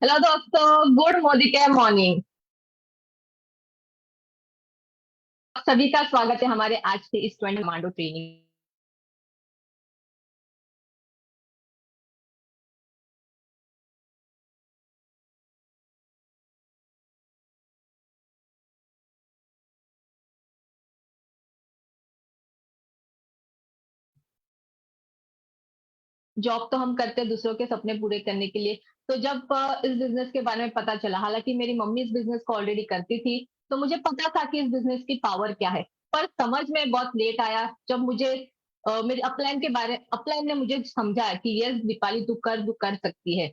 Hello दोस्तों, good Modi के morning. सभी का स्वागत है हमारे आज के इस 20 कमांडो ट्रेनिंग। जॉब तो हम करते हैं दूसरों के सपने पूरे करने के लिए। तो जब इस बिजनेस के बारे में पता चला, हालांकि मेरी मम्मी इस बिजनेस को ऑलरेडी करती थी, तो मुझे पता था कि इस बिजनेस की पावर क्या है। पर समझ में बहुत लेट आया जब मुझे मेरे अपलाइन ने मुझे समझा कि यस दीपाली, तू कर सकती है।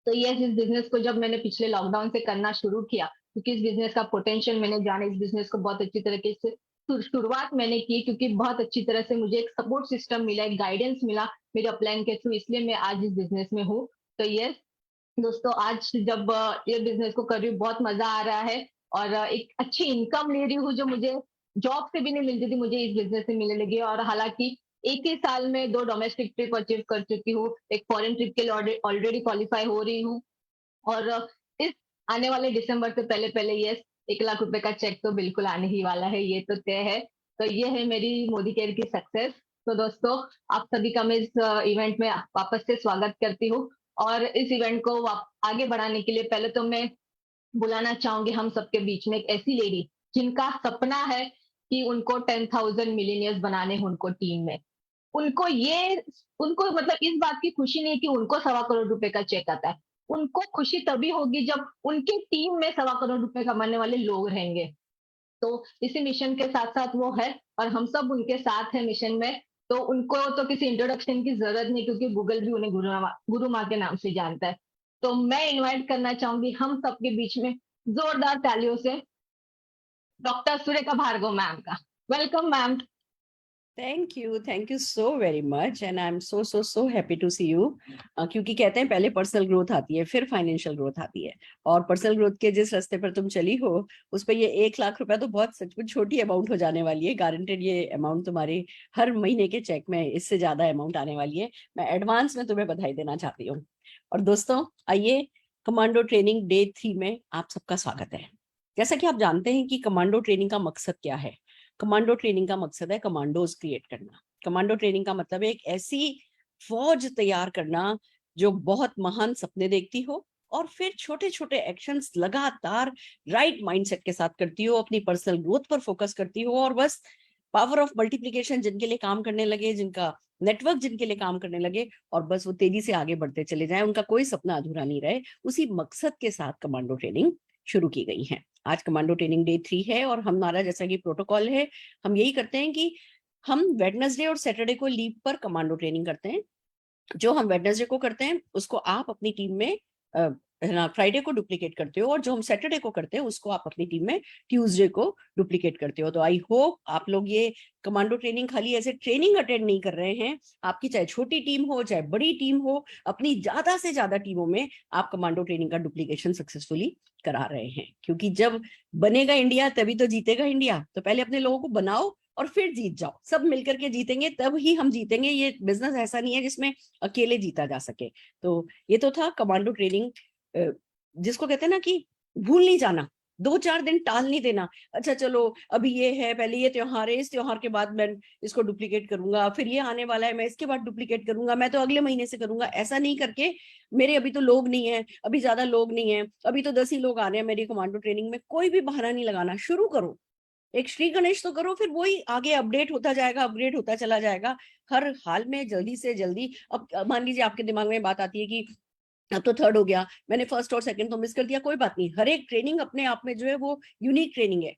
तो यस, इस बिजनेस को जब मैंने पिछले लॉकडाउन से करना शुरू किया, क्योंकि इस बिजनेस का पोटेंशियल मैंने जाना, इस बिजनेस को बहुत अच्छी तरीके से शुरुआत मैंने की, क्योंकि बहुत अच्छी तरह से मुझे एक सपोर्ट सिस्टम मिला, एक गाइडेंस मिला मेरे अपलाइन के थ्रू, इसलिए मैं आज इस बिजनेस में हूँ। तो यस दोस्तों, आज जब ये बिजनेस को कर रही हूँ, बहुत मजा आ रहा है। और एक अच्छी इनकम ले रही हूँ जो मुझे जॉब से भी नहीं मिलती थी, मुझे इस बिजनेस से मिलने लगी है। और हालांकि एक ही साल में 2 डोमेस्टिक ट्रिप अचीव कर चुकी हूँ, एक फॉरेन ट्रिप के लिए ऑलरेडी क्वालिफाई हो रही हूँ। और इस आने वाले दिसंबर से पहले पहले ये 1 लाख रुपए का चेक तो बिल्कुल आने ही वाला है, ये तो तय है। तो ये है मेरी मोदी केयर की सक्सेस। तो दोस्तों, आप सभी का मैं इस इवेंट में वापस से स्वागत करती हूँ। और इस इवेंट को आगे बढ़ाने के लिए पहले तो मैं बुलाना चाहूंगी हम सबके बीच में एक ऐसी लेडी जिनका सपना है कि उनको 10,000 मिलीनियर्स बनाने हैं उनको टीम में। उनको ये उनको मतलब इस बात की खुशी नहीं कि उनको 1.25 करोड़ रुपए का चेक आता है। उनको खुशी तभी होगी जब उनकी टीम में 1.25 करोड़ रुपए कमाने वाले लोग रहेंगे। तो इसी मिशन के साथ साथ वो है, और हम सब उनके साथ है मिशन में। तो उनको तो किसी इंट्रोडक्शन की जरूरत नहीं, क्योंकि गूगल भी उन्हें गुरु माँ के नाम से जानता है। तो मैं इनवाइट करना चाहूंगी हम सबके बीच में जोरदार तालियों से डॉक्टर सुरेखा भार्गव मैम का। Welcome ma'am. Thank you so very much and I am so happy to see you. क्योंकि कहते हैं पहले पर्सनल ग्रोथ आती है फिर फाइनेंशियल ग्रोथ आती है। और पर्सनल ग्रोथ के जिस रास्ते पर तुम चली हो उस पर ये 1 लाख रुपया तो बहुत सचमुच छोटी अमाउंट हो जाने वाली है। गारंटेड ये अमाउंट तुम्हारे हर महीने के चेक में इससे ज्यादा अमाउंट आने वाली है। मैं एडवांस में तुम्हें बधाई देना चाहती हूँ। और दोस्तों आइए, कमांडो ट्रेनिंग डे 3 में आप सबका स्वागत है। जैसा कि आप जानते हैं कि कमांडो ट्रेनिंग का मकसद क्या है। कमांडो ट्रेनिंग का मकसद है कमांडोज क्रिएट करना। कमांडो ट्रेनिंग का मतलब है एक ऐसी फौज तैयार करना जो बहुत महान सपने देखती हो और फिर छोटे छोटे एक्शंस लगातार राइट माइंडसेट के साथ करती हो, अपनी पर्सनल ग्रोथ पर फोकस करती हो और बस पावर ऑफ मल्टीप्लिकेशन जिनके लिए काम करने लगे, जिनका नेटवर्क जिनके लिए काम करने लगे और बस वो तेजी से आगे बढ़ते चले जाएं, उनका कोई सपना अधूरा नहीं रहे, उसी मकसद के साथ कमांडो ट्रेनिंग शुरू की गई है। आज कमांडो ट्रेनिंग डे 3 है और हमारा जैसा कि प्रोटोकॉल है, हम यही करते हैं कि हम वेडनेसडे और सैटरडे को लीव पर कमांडो ट्रेनिंग करते हैं। जो हम वेडनेसडे को करते हैं उसको आप अपनी टीम में है ना फ्राइडे को डुप्लीकेट करते हो, और जो हम सैटरडे को करते हैं उसको आप अपनी टीम में ट्यूसडे को डुप्लीकेट करते हो। तो आई होप आप लोग ये कमांडो ट्रेनिंग खाली ऐसे ट्रेनिंग अटेंड नहीं कर रहे हैं। आपकी चाहे छोटी टीम हो चाहे बड़ी टीम हो, अपनी ज्यादा से ज्यादा टीमों में आप कमांडो ट्रेनिंग का डुप्लीकेशन सक्सेसफुली करा रहे हैं। क्योंकि जब बनेगा इंडिया तभी तो जीतेगा इंडिया। तो पहले अपने लोगों को बनाओ और फिर जीत जाओ। सब मिलकर के जीतेंगे तब ही हम जीतेंगे। ये बिजनेस ऐसा नहीं है जिसमें अकेले जीता जा सके। तो ये तो था कमांडो ट्रेनिंग, जिसको कहते हैं ना कि भूल नहीं जाना, 2-4 दिन टाल नहीं देना। अच्छा चलो अभी ये है, पहले ये त्योहार है, इस त्योहार के बाद मैं इसको डुप्लीकेट करूंगा, फिर ये आने वाला है मैं इसके बाद डुप्लीकेट करूंगा, मैं तो अगले महीने से करूंगा। ऐसा नहीं करके मेरे अभी तो लोग नहीं है, अभी ज्यादा लोग नहीं है, अभी तो 10 ही लोग आ रहे हैं मेरी कमांडो ट्रेनिंग में, कोई भी बहाना नहीं लगाना। शुरू करो, एक श्री गणेश तो करो, फिर वही आगे अपडेट होता जाएगा, अपग्रेड होता चला जाएगा हर हाल में, जल्दी से जल्दी। अब मान लीजिए आपके दिमाग में बात आती है कि अब तो थर्ड हो गया, मैंने फर्स्ट और सेकंड तो मिस कर दिया, कोई बात नहीं। हर एक ट्रेनिंग अपने आप में जो है वो यूनिक ट्रेनिंग है।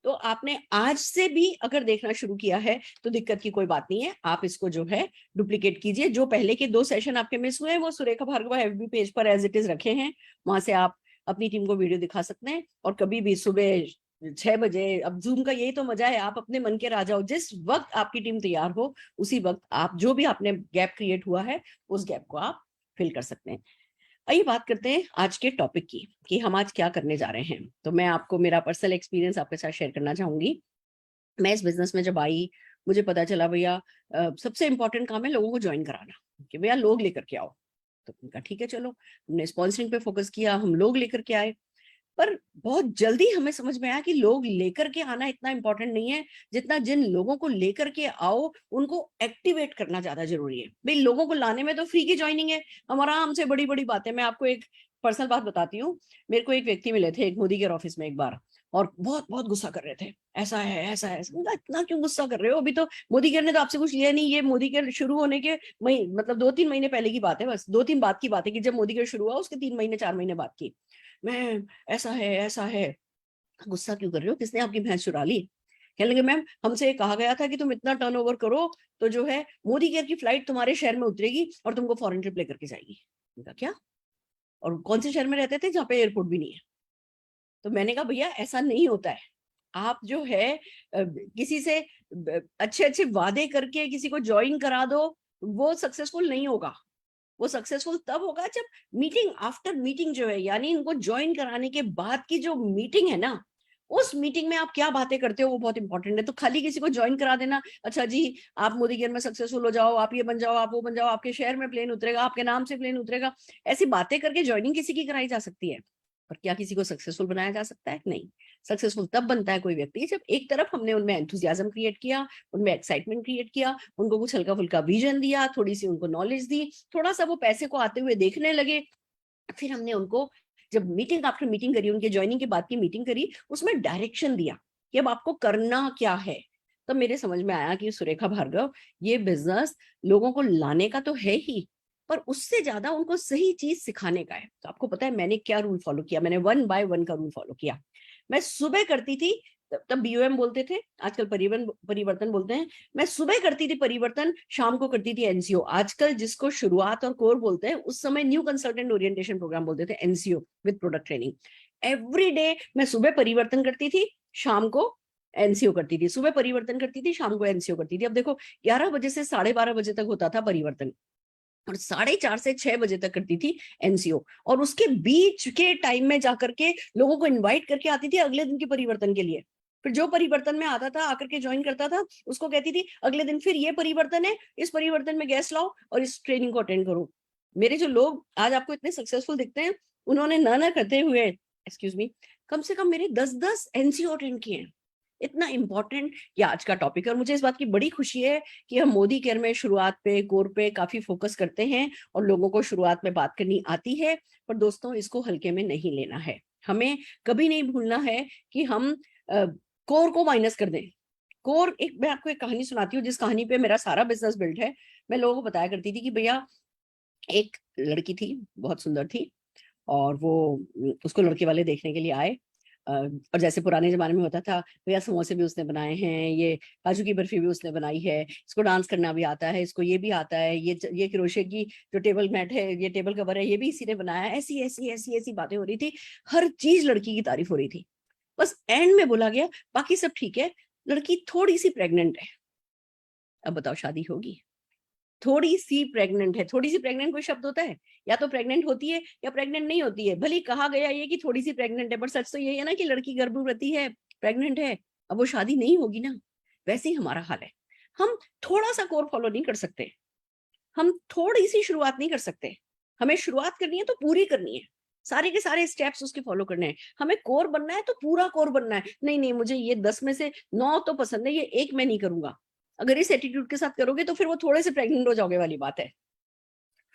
तो आपने आज से भी अगर देखना शुरू किया है तो दिक्कत की कोई बात नहीं है, आप इसको जो है डुप्लीकेट कीजिए। जो पहले के 2 सेशन आपके मिस हुए हैं वो सुरेखा भार्गव एफबी पेज पर एज इट इज रखे हैं, वहां से आप अपनी टीम को वीडियो दिखा सकते हैं। और कभी भी सुबह 6 बजे, अब जूम का यही तो मजा है, आप अपने मन के राजा हो। जिस वक्त आपकी टीम तैयार हो उसी वक्त आप जो भी आपने गैप क्रिएट हुआ है उस गैप को आप फिल कर सकते हैं। आइए बात करते हैं आज के टॉपिक की कि हम आज क्या करने जा रहे हैं। तो मैं आपको मेरा पर्सनल एक्सपीरियंस आपके साथ शेयर करना चाहूंगी। मैं इस बिजनेस में जब आई, मुझे पता चला भैया सबसे इंपॉर्टेंट काम है लोगों को ज्वाइन कराना, कि भैया लोग लेकर के आओ। तो उनका ठीक है, चलो हमने स्पॉन्सरिंग पे फोकस किया, हम लोग लेकर के आए। पर बहुत जल्दी हमें समझ में आया कि लोग लेकर के आना इतना इंपॉर्टेंट नहीं है, जितना जिन लोगों को लेकर के आओ उनको एक्टिवेट करना ज्यादा जरूरी है। भाई लोगों को लाने में तो फ्री की ज्वाइनिंग है, हम आराम से बड़ी बड़ी बातें। मैं आपको एक पर्सनल बात बताती हूँ। मेरे को एक व्यक्ति मिले थे एक मोदी केयर ऑफिस में एक बार, और बहुत बहुत गुस्सा कर रहे थे, ऐसा है ऐसा है। इतना क्यों गुस्सा कर रहे हो, अभी तो मोदी केयर ने तो आपसे कुछ लिया नहीं। ये मोदी केयर शुरू होने के मतलब 2-3 महीने पहले की बात है, बस 2-3 बात की बात है कि जब मोदी केयर शुरू हुआ उसके 3 महीने 4 महीने बाद की। मैं ऐसा है ऐसा है। गुस्सा क्यों कर रहे हो, किसने आपकी भैंस चुरा ली? कहने लगे मैम हमसे कहा गया था कि तुम इतना टर्नओवर करो तो जो है मोदी केयर की फ्लाइट तुम्हारे शहर में उतरेगी और तुमको फॉरेन ट्रिप लेकर के जाएगी। मैंने कहा क्या? और कौन से शहर में रहते थे जहाँ पे एयरपोर्ट भी नहीं है? तो मैंने कहा भैया ऐसा नहीं होता है। आप जो है किसी से अच्छे अच्छे वादे करके किसी को ज्वाइन करा दो, वो सक्सेसफुल नहीं होगा। वो सक्सेसफुल तब होगा जब मीटिंग आफ्टर मीटिंग जो है, यानी इनको ज्वाइन कराने के बाद की जो मीटिंग है ना, उस मीटिंग में आप क्या बातें करते हो वो बहुत इंपॉर्टेंट है। तो खाली किसी को ज्वाइन करा देना, अच्छा जी आप मोदी केयर में सक्सेसफुल हो जाओ, आप ये बन जाओ, आप वो बन जाओ, आपके शहर में प्लेन उतरेगा, आपके नाम से प्लेन उतरेगा, ऐसी बातें करके ज्वाइनिंग किसी की कराई जा सकती है। पर क्या किसी को सक्सेसफुल बनाया जा सकता है? नहीं। सक्सेसफुल तब बनता है कोई व्यक्ति जब एक तरफ हमने उनमें एंथुजियाज्म क्रिएट किया, उनमें एक्साइटमेंट क्रिएट किया, उनको कुछ हल्का फुल्का विजन दिया, थोड़ी सी उनको नॉलेज दी, थोड़ा सा वो पैसे को आते हुए देखने लगे। फिर हमने उनको जब मीटिंग आफ्टर मीटिंग करी, उनके ज्वाइनिंग के बाद की मीटिंग करी, उसमें डायरेक्शन दिया कि अब आपको करना क्या है। तब मेरे समझ में आया कि सुरेखा भार्गव, ये बिजनेस लोगों को लाने का तो है ही, पर उससे ज्यादा उनको सही चीज सिखाने का है। तो आपको पता है मैंने क्या रूल फॉलो किया? मैंने 1 by 1 का रूल फॉलो किया। मैं सुबह करती थी, तब बीओएम बोलते थे, आजकल परिवर्तन बोलते हैं। मैं सुबह करती थी परिवर्तन, शाम को करती थी एनसीओ। आजकल जिसको शुरुआत और कोर बोलते हैं, उस समय न्यू कंसल्टेंट ओरिएंटेशन प्रोग्राम बोलते थे, NCO with product training. Every day मैं सुबह परिवर्तन करती थी, शाम को एनसीओ करती थी, सुबह परिवर्तन करती थी, शाम को एनसीओ करती थी। अब देखो 11 बजे से 12:30 बजे तक होता था परिवर्तन, और 4:30 से 6 बजे तक करती थी एनसीओ। और उसके बीच के टाइम में जाकर के लोगों को इनवाइट करके आती थी अगले दिन के परिवर्तन के लिए। फिर जो परिवर्तन में आता था आकर के ज्वाइन करता था, उसको कहती थी अगले दिन फिर ये परिवर्तन है, इस परिवर्तन में गेस्ट लाओ और इस ट्रेनिंग को अटेंड करो। मेरे जो लोग आज आपको इतने सक्सेसफुल दिखते हैं, उन्होंने ना करते हुए, एक्सक्यूज मी, कम से कम मेरे 10-10 एनसीओ अटेंड किए हैं। इतना इंपॉर्टेंट ये आज का टॉपिक है। और मुझे इस बात की बड़ी खुशी है कि हम मोदी केयर में शुरुआत पे, कोर पे काफी फोकस करते हैं और लोगों को शुरुआत में बात करनी आती है। पर दोस्तों इसको हल्के में नहीं लेना है, हमें कभी नहीं भूलना है कि हम कोर को माइनस कर दें। कोर, एक मैं आपको एक कहानी सुनाती हूँ जिस कहानी पे मेरा सारा बिजनेस बिल्ड है। मैं लोगों को बताया करती थी कि भैया एक लड़की थी, बहुत सुंदर थी, और वो उसको लड़के वाले देखने के लिए आए। और जैसे पुराने जमाने में होता था, भैया समोसे भी उसने बनाए हैं, ये काजू की बर्फी भी उसने बनाई है, इसको डांस करना भी आता है, इसको ये भी आता है, ये क्रोशे की जो टेबल मैट है, ये टेबल कवर है, ये भी इसी ने बनाया है। ऐसी ऐसी ऐसी ऐसी बातें हो रही थी, हर चीज लड़की की तारीफ हो रही थी। बस एंड में बोला गया बाकी सब ठीक है, लड़की थोड़ी सी प्रेग्नेंट है। अब बताओ शादी होगी? थोड़ी सी प्रेग्नेंट है। थोड़ी सी प्रेग्नेंट कोई शब्द होता है? या तो प्रेग्नेंट होती है या प्रेग्नेंट नहीं होती है। भले कहा गया ये कि थोड़ी सी प्रेग्नेंट है, पर सच तो यही है ना कि लड़की गर्भवती है, प्रेग्नेंट है। अब वो शादी नहीं होगी ना। वैसे ही हमारा हाल है। हम थोड़ा सा कोर फॉलो नहीं कर सकते, हम थोड़ी सी शुरुआत नहीं कर सकते। हमें शुरुआत करनी है तो पूरी करनी है, सारे के सारे स्टेप्स उसके फॉलो करने हैं। हमें कोर बनना है तो पूरा कोर बनना है। नहीं नहीं, मुझे ये 10 में से 9 तो पसंद है, ये एक मैं नहीं करूंगा। अगर इस एटीट्यूड के साथ करोगे तो फिर वो थोड़े से प्रेग्नेंट हो जाओगे वाली बात है,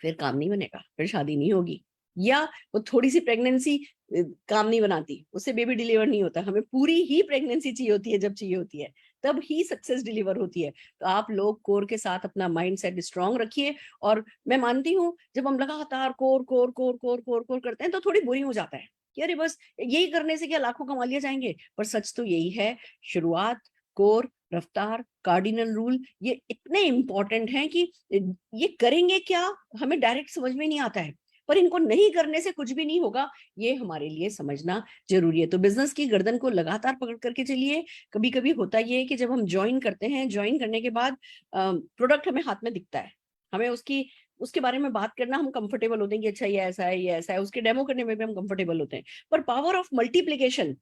फिर काम नहीं बनेगा, फिर शादी नहीं होगी। या वो थोड़ी सी प्रेगनेंसी काम नहीं बनाती, उससे बेबी डिलीवर नहीं होता। हमें पूरी ही प्रेगनेंसी चाहिए होती है, जब चाहिए होती है तब ही सक्सेस डिलीवर होती है। तो आप लोग कोर के साथ अपना माइंड सेट स्ट्रांग रखिए। और मैं मानती हूँ जब हम लगातार core core core core core core करते हैं तो थोड़ी बोरिंग हो जाता है कि अरे बस यही करने से क्या लाखों कमा लिया जाएंगे। पर सच तो यही है, शुरुआत, कोर, रफ्तार, कार्डिनल रूल, ये इतने इंपॉर्टेंट हैं कि ये करेंगे क्या हमें डायरेक्ट समझ में नहीं आता है, पर इनको नहीं करने से कुछ भी नहीं होगा, ये हमारे लिए समझना जरूरी है। तो बिजनेस की गर्दन को लगातार पकड़ करके चलिए। कभी कभी होता ये है कि जब हम ज्वाइन करते हैं, ज्वाइन करने के बाद प्रोडक्ट हमें हाथ में दिखता है, हमें उसके बारे में बात करना हम कंफर्टेबल होते हैं कि अच्छा ये ऐसा है, ये ऐसा है, उसके डेमो करने में भी हम कंफर्टेबल होते हैं। पर पावर ऑफ मल्टीप्लीकेशन,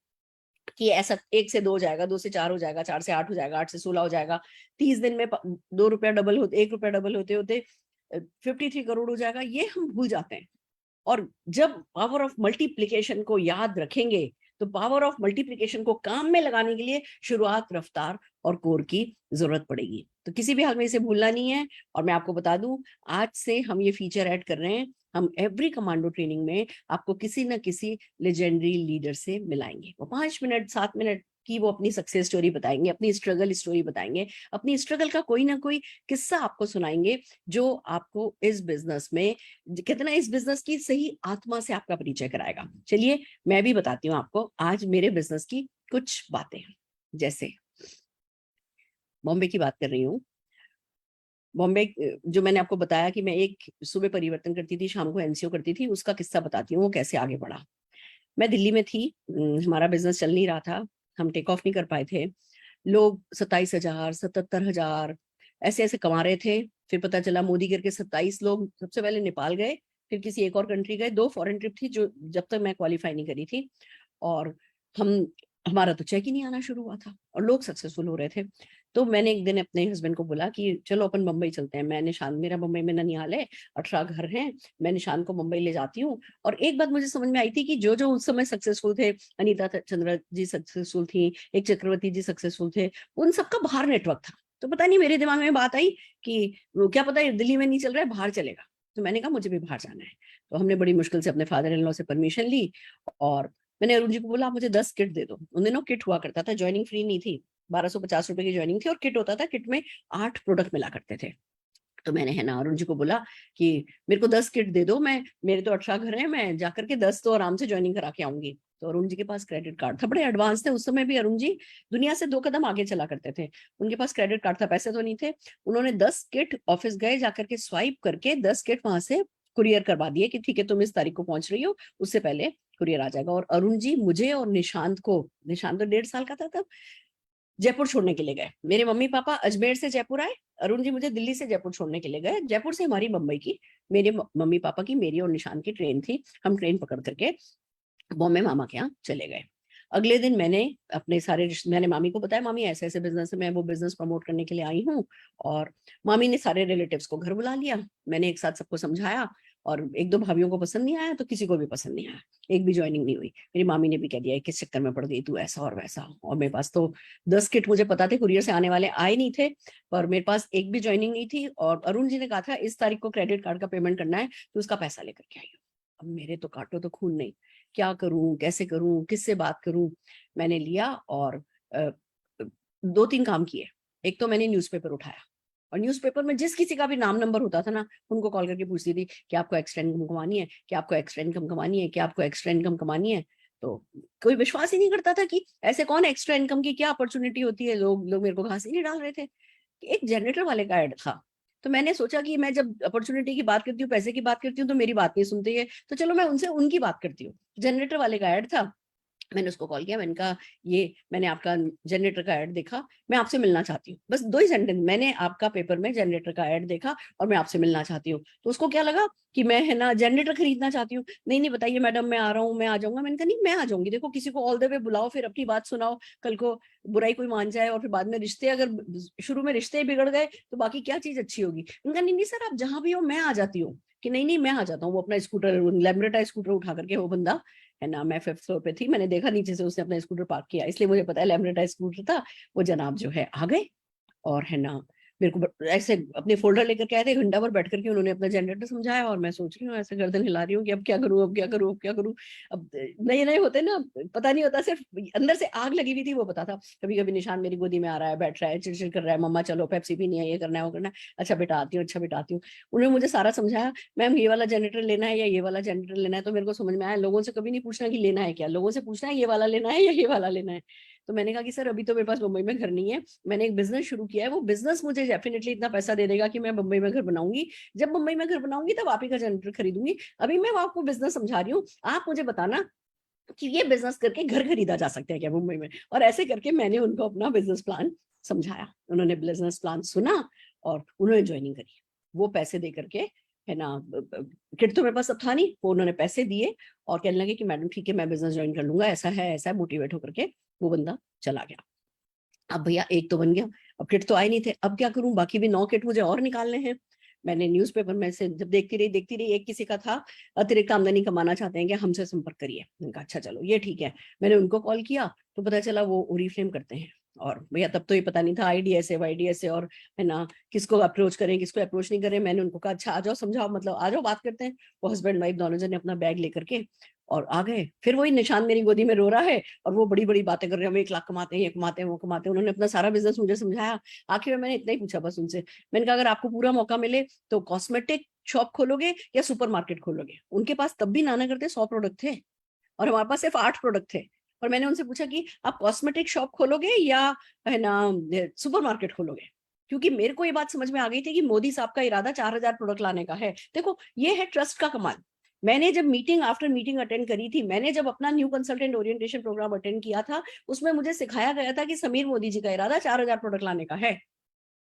कि ऐसा 1 से 2 हो जाएगा, 2 से 4 हो जाएगा, 4 से 8 हो जाएगा, 8 से 16 हो जाएगा, 30 दिन में 2 रुपया डबल होते, 1 रुपया डबल होते होते 53 करोड़ हो जाएगा, ये हम भूल जाते हैं। और जब पावर ऑफ मल्टीप्लिकेशन को याद रखेंगे तो पावर ऑफ मल्टीप्लिकेशन को काम में लगाने के लिए शुरुआत, रफ्तार और कोर की जरूरत पड़ेगी। तो किसी भी हाल में इसे भूलना नहीं है। और मैं आपको बता दूं, आज से हम ये फीचर ऐड कर रहे हैं, हम एवरी कमांडो ट्रेनिंग में आपको किसी न किसी लेजेंडरी लीडर से मिलाएंगे। वो 5 मिनट 7 मिनट की वो अपनी सक्सेस स्टोरी बताएंगे, अपनी स्ट्रगल स्टोरी बताएंगे, अपनी स्ट्रगल का कोई ना कोई किस्सा आपको सुनाएंगे जो आपको इस बिजनेस में, कितना इस बिजनेस की सही आत्मा से आपका परिचय कराएगा। चलिए मैं भी बताती हूँ आपको आज मेरे बिजनेस की कुछ बातें। जैसे बॉम्बे की बात कर रही हूँ। बॉम्बे, जो मैंने आपको बताया कि मैं एक सुबह परिवर्तन करती थी, शाम को एनसीओ करती थी, उसका किस्सा बताती हूँ वो कैसे आगे बढ़ा। मैं दिल्ली में थी, हमारा बिजनेस चल नहीं रहा था, हम टेक ऑफ नहीं कर पाए थे। लोग 27,000 77,000 ऐसे ऐसे कमा रहे थे। फिर पता चला मोदी करके 27 लोग सबसे पहले नेपाल गए, फिर किसी एक और कंट्री गए। 2 फॉरेन ट्रिप थी जो जब तक मैं क्वालिफाई नहीं करी थी, और हम हमारा तो चेक ही नहीं आना शुरू हुआ था और लोग सक्सेसफुल हो रहे थे। तो मैंने एक दिन अपने हस्बैंड को बोला कि चलो अपन मुंबई चलते हैं। मैं निशान, मेरा मुंबई में ननिहाल है, 18 घर हैं, मैं निशान को मुंबई ले जाती हूँ। और एक बात मुझे समझ में आई थी कि जो जो उस समय सक्सेसफुल थे, अनीता चंद्रा जी सक्सेसफुल थी, एक चक्रवर्ती जी सक्सेसफुल थे, उन सबका बाहर नेटवर्क था। तो पता नहीं मेरे दिमाग में बात आई कि वो क्या पता है दिल्ली में नहीं चल रहा है, बाहर चलेगा। तो मैंने कहा मुझे भी बाहर जाना है। तो हमने बड़ी मुश्किल से अपने फादर इन लॉ से परमिशन ली और मैंने अरुण जी को बोला, आप मुझे 10 किट दे दो। उन दिनों किट हुआ करता था, ज्वाइनिंग फ्री नहीं थी, 1250 रुपए की ज्वाइनिंग थी और किट होता था, किट में 8 प्रोडक्ट मिला करते थे। तो मैंने है ना अरुण जी को बोला कि मेरे को 10 किट दे दो, मैं, मेरे तो 18 घर हैं, मैं जाकर के 10 तो आराम से ज्वाइनिंग करा के आऊंगी। तो अरुण जी के पास क्रेडिट कार्ड था, बड़े एडवांस थे उस समय भी अरुण जी, दुनिया से 2 कदम आगे चला करते थे। उनके पास क्रेडिट कार्ड था, पैसे तो नहीं थे। उन्होंने 10 किट ऑफिस गए, जाकर के स्वाइप करके 10 किट वहां से कुरियर करवा दिए कि ठीक है तुम इस तारीख को पहुंच रही हो, उससे पहले कुरियर आ जाएगा। और अरुण जी मुझे और निशांत को, निशांत तो 1.5 साल का था तब, जयपुर छोड़ने के लिए गए। मेरे मम्मी पापा अजमेर से जयपुर आए, अरुण जी मुझे दिल्ली से जयपुर छोड़ने के लिए गए। जयपुर से हमारी मुंबई की, मेरे मम्मी पापा की, मेरी और निशान की ट्रेन थी। हम ट्रेन पकड़ करके बॉम्बे मामा के यहाँ चले गए। अगले दिन मैंने अपने सारे मैंने मामी को बताया, मामी ऐसे ऐसे बिजनेस है, मैं वो बिजनेस प्रमोट करने के लिए आई हूँ। और मामी ने सारे रिलेटिव्स को घर बुला लिया, मैंने एक साथ सबको समझाया। और 1-2 भाभीियों को पसंद नहीं आया तो किसी को भी पसंद नहीं आया, एक भी ज्वाइनिंग नहीं हुई। मेरी मामी ने भी कह दिया किस चक्कर में पड़ गई तू, ऐसा और वैसा। और मेरे पास तो 10 किट मुझे पता थे कुरियर से आने वाले, आए नहीं थे, पर मेरे पास एक भी ज्वाइनिंग नहीं थी। और अरुण जी ने कहा था इस तारीख को क्रेडिट कार्ड का पेमेंट करना है तो उसका पैसा लेकर के आई। अब मेरे तो काटो तो खून नहीं, क्या करूं, कैसे करूं, किससे बात करूं। मैंने लिया और 2-3 काम किए। एक तो मैंने न्यूज़पेपर उठाया और न्यूज़पेपर में जिस किसी का भी नाम नंबर होता था ना, उनको कॉल करके पूछती थी कि आपको एक्स्ट्रा इनकम कमानी है, कि आपको एक्स्ट्रा इनकम कमानी है, कि आपको एक्स्ट्रा इनकम कमानी है। तो कोई विश्वास ही नहीं करता था कि ऐसे कौन एक्स्ट्रा इनकम की क्या अपॉर्चुनिटी होती है। लोग लोग मेरे को घास ही नहीं डाल रहे थे। एक जनरेटर वाले का ऐड था, तो मैंने सोचा कि मैं जब अपॉर्चुनिटी की बात करती हूँ, पैसे की बात करती हूँ, तो मेरी बात नहीं सुनते है, तो चलो मैं उनसे उनकी बात करती हूँ। जनरेटर वाले का ऐड था, मैंने उसको कॉल किया, मैंने कहा ये मैंने आपका जनरेटर का ऐड देखा, मैं आपसे मिलना चाहती हूँ। बस 2 ही सेंटेंस, मैंने आपका पेपर में जनरेटर का ऐड देखा और मैं आपसे मिलना चाहती हूँ। तो उसको क्या लगा कि मैं है ना जनरेटर खरीदना चाहती हूँ। नहीं नहीं बताइए मैडम, मैं आ रहा हूँ, मैं आ जाऊंगा। मैंने कहा नहीं मैं आ जाऊंगी, देखो किसी को ऑल द वे बुलाओ, फिर अपनी बात सुनाओ, कल को बुराई कोई मान जाए और फिर बाद में रिश्ते, अगर शुरू में रिश्ते बिगड़ गए तो बाकी क्या चीज अच्छी होगी। उनका नहीं नहीं सर आप जहां भी हो मैं आ जाती हूँ। कि नहीं नहीं मैं आ जाता हूँ। वो अपना स्कूटर, लैम्ब्रेटा स्कूटर उठा करके, वो बंदा है ना, मैं 5th फ्लोर पे थी, मैंने देखा नीचे से उसने अपना स्कूटर पार्क किया, इसलिए मुझे पता है लैम्ब्रेटा स्कूटर था। वो जनाब जो है आ गए और है ना मेरे को ऐसे अपने फोल्डर लेकर के आए थे, घंटा भर बैठ करके उन्होंने अपना जनरेटर समझाया। और मैं सोच रही हूँ, ऐसे गर्दन हिला रही हूँ कि अब क्या करूँ, अब क्या करूँ, अब क्या करूँ। अब नए नए होते ना, पता नहीं होता, सिर्फ अंदर से आग लगी हुई थी वो पता था। कभी कभी निशान मेरी गोदी में आ रहा है, बैठ रहा है, चिड़चिड़ कर रहा है, मम्मा चलो पेप्सी पीनी है, ये करना है, वो करना है। अच्छा बेटा आती हूँ, अच्छा बेटा आती हूँ। उन्होंने मुझे सारा समझाया, मैम ये वाला जनरेटर लेना है या ये वाला जनरेटर लेना है। तो मेरे को समझ में आया, लोगों से कभी नहीं पूछना कि लेना है क्या, लोगों से पूछना है ये वाला लेना है या ये वाला लेना है। तो मैंने कहा कि सर अभी तो मेरे पास मुंबई में घर नहीं है, मैंने एक बिजनेस शुरू किया है, वो बिजनेस मुझे डेफिनेटली इतना पैसा दे देगा कि मैं मुंबई में घर बनाऊंगी। जब मुंबई में घर बनाऊंगी तब आप ही का जनरेटर खरीदूंगी, अभी मैं आपको बिजनेस समझा रही हूँ, आप मुझे बताना कि ये बिजनेस करके घर खरीदा जा सकता है क्या मुंबई में। और ऐसे करके मैंने उनको अपना बिजनेस प्लान समझाया, उन्होंने बिजनेस प्लान सुना और उन्होंने ज्वाइनिंग करी। वो पैसे दे करके है ना, किट तो मेरे पास अब था नहीं, वो उन्होंने पैसे दिए और कहने लगे कि मैडम ठीक है मैं बिजनेस ज्वाइन कर लूंगा, ऐसा है, मोटिवेट होकर के वो बंदा चला गया। अब भैया एक तो बन गया, अब किट तो आए नहीं थे, अब क्या करूं, बाकी भी 9 किट मुझे और निकालने हैं। मैंने न्यूज़पेपर में से जब देखती रही एक किसी का था, अतिरिक्त आमदनी कमाना चाहते हैं कि हमसे संपर्क करिए। मैंने कहा अच्छा चलो ये ठीक है। मैंने उनको कॉल किया तो पता चला वो ओरिफ्लेम करते हैं। और भैया तब तो ये पता नहीं था आईडीएस है वाईडीएस है, और है ना किसको अप्रोच करें किसको अप्रोच नहीं करें। मैंने उनको कहा अच्छा आ जाओ समझाओ, मतलब आ जाओ बात करते हैं। वो हस्बैंड वाइफ दोनों जने अपना बैग लेकर के और आ गए। फिर वही निशान मेरी गोदी में रो रहा है और वो बड़ी बड़ी बातें कर रहे हैं, हम 1 लाख कमाते हैं, ये कमाते हैं, वो कमाते हैं। उन्होंने अपना सारा बिजनेस मुझे समझाया। आखिर में मैंने इतना ही पूछा बस उनसे, मैंने कहा अगर आपको पूरा मौका मिले तो कॉस्मेटिक शॉप खोलोगे या सुपरमार्केट खोलोगे? उनके पास तब भी नाना करते 100 प्रोडक्ट थे और हमारे पास सिर्फ 8 प्रोडक्ट थे। और मैंने उनसे पूछा कि आप कॉस्मेटिक शॉप खोलोगे या है ना सुपरमार्केट खोलोगे? क्योंकि मेरे को ये बात समझ में आ गई थी कि मोदी साहब का इरादा 4000 प्रोडक्ट लाने का है। देखो ये है ट्रस्ट का कमाल। मैंने जब मीटिंग आफ्टर मीटिंग अटेंड करी थी, मैंने जब अपना new consultant orientation programme attend किया था, उसमें मुझे सिखाया गया था कि समीर मोदी जी का इरादा 4000 प्रोडक्ट लाने का है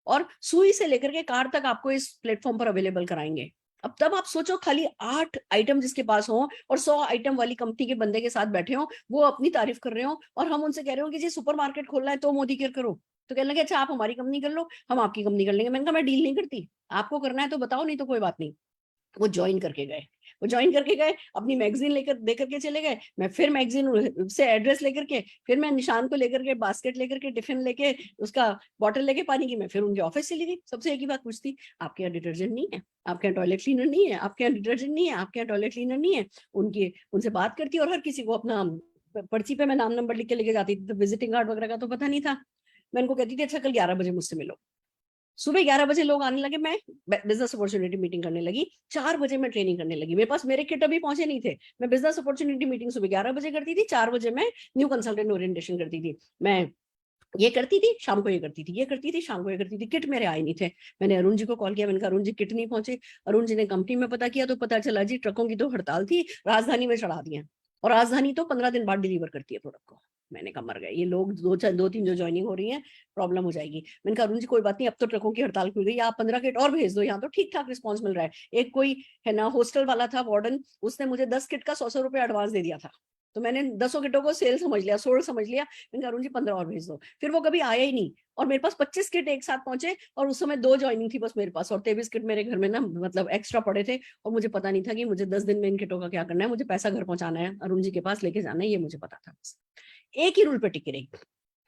और सुई से लेकर के कार तक आपको इस प्लेटफॉर्म पर अवेलेबल कराएंगे। अब तब आप सोचो खाली 8 आइटम जिसके पास हो और 100 आइटम वाली कंपनी के बंदे के साथ बैठे हो, वो अपनी तारीफ कर रहे हो और हम उनसे कह रहे हो कि जी सुपरमार्केट खोलना है तो मोदी केयर करो। तो कहने लगे अच्छा आप हमारी कंपनी कर लो, हम आपकी कंपनी कर लेंगे। मैंने कहा मैं डील नहीं करती, आपको करना है तो बताओ, नहीं तो कोई बात नहीं। वो ज्वाइन करके गए। वो ज्वाइन करके गए, अपनी मैगजीन लेकर दे करके चले गए। मैं फिर मैगजीन से एड्रेस लेकर के, फिर मैं निशान को लेकर के, बास्केट लेकर के, टिफिन लेके, उसका बॉटल लेके पानी की, मैं फिर उनके ऑफिस चली गई। सबसे एक ही बात पूछती, आपके यहाँ डिटर्जेंट नहीं है, आपके यहाँ टॉयलेट क्लीनर नहीं है, आपके यहाँ डिटर्जेंट नहीं है, आपके यहाँ टॉयलेट क्लीनर नहीं है। उनकी उनसे बात करती और हर किसी को अपना पर्ची पे मैं नाम नंबर लिख के लेके जाती थी, तो विजिटिंग कार्ड वगैरह का तो पता नहीं था। मैं उनको कहती थी अच्छा कल 11 बजे मुझसे मिलो। सुबह 11 बजे लोग आने लगे, मैं बिजनेस अपॉर्चुनिटी मीटिंग करने लगी। 4 बजे मैं ट्रेनिंग करने लगी। मेरे पास मेरे किट अभी पहुंचे नहीं थे। मैं बिजनेस अपॉर्चुनिटी मीटिंग सुबह 11 बजे करती थी, 4 बजे मैं न्यू कंसल्टेंट ओरिएंटेशन करती थी। मैं ये करती थी, शाम को ये करती थी, ये करती थी, शाम को ये करती थी। किट मेरे आए नहीं थे। मैंने अरुण जी को कॉल किया, मैंने कहा अरुण जी किट नहीं पहुंचे। अरुण जी ने कंपनी में पता किया तो पता चला जी ट्रकों की तो हड़ताल थी, राजधानी में चढ़ा दिए। और राजधानी तो 15 दिन बाद डिलीवर करती है प्रोडक्ट को। मैंने कहा मर गए ये लोग, 2-3 जो ज्वाइनिंग हो रही है, प्रॉब्लम हो जाएगी। मैंने कहा अरुण जी कोई बात नहीं, अब तो ट्रकों की हड़ताल खुल गई, आप 15 किट और भेज दो, यहाँ तो ठीक ठाक रिस्पॉन्स मिल रहा है। एक कोई है ना हॉस्टल वाला था वार्डन, उसने मुझे 10 किट का 100 रुपए एडवांस दे दिया था। तो मैंने 10 किटों को सेल समझ लिया, सोल्ड समझ लिया। मैंने कहा अरुण जी 15 और भेज दो। फिर वो कभी आया ही नहीं और मेरे पास 25 किट एक साथ पहुंचे और उस समय 2 ज्वाइनिंग थी बस मेरे पास, और 23 किट मेरे घर में ना मतलब एक्स्ट्रा पड़े थे। और मुझे पता नहीं था कि मुझे 10 दिन में इन किटों का क्या करना है, मुझे पैसा घर पहुंचाना है, अरुण जी के पास लेके जाना है, ये मुझे पता था। बस एक ही रूल पे टिकी रही,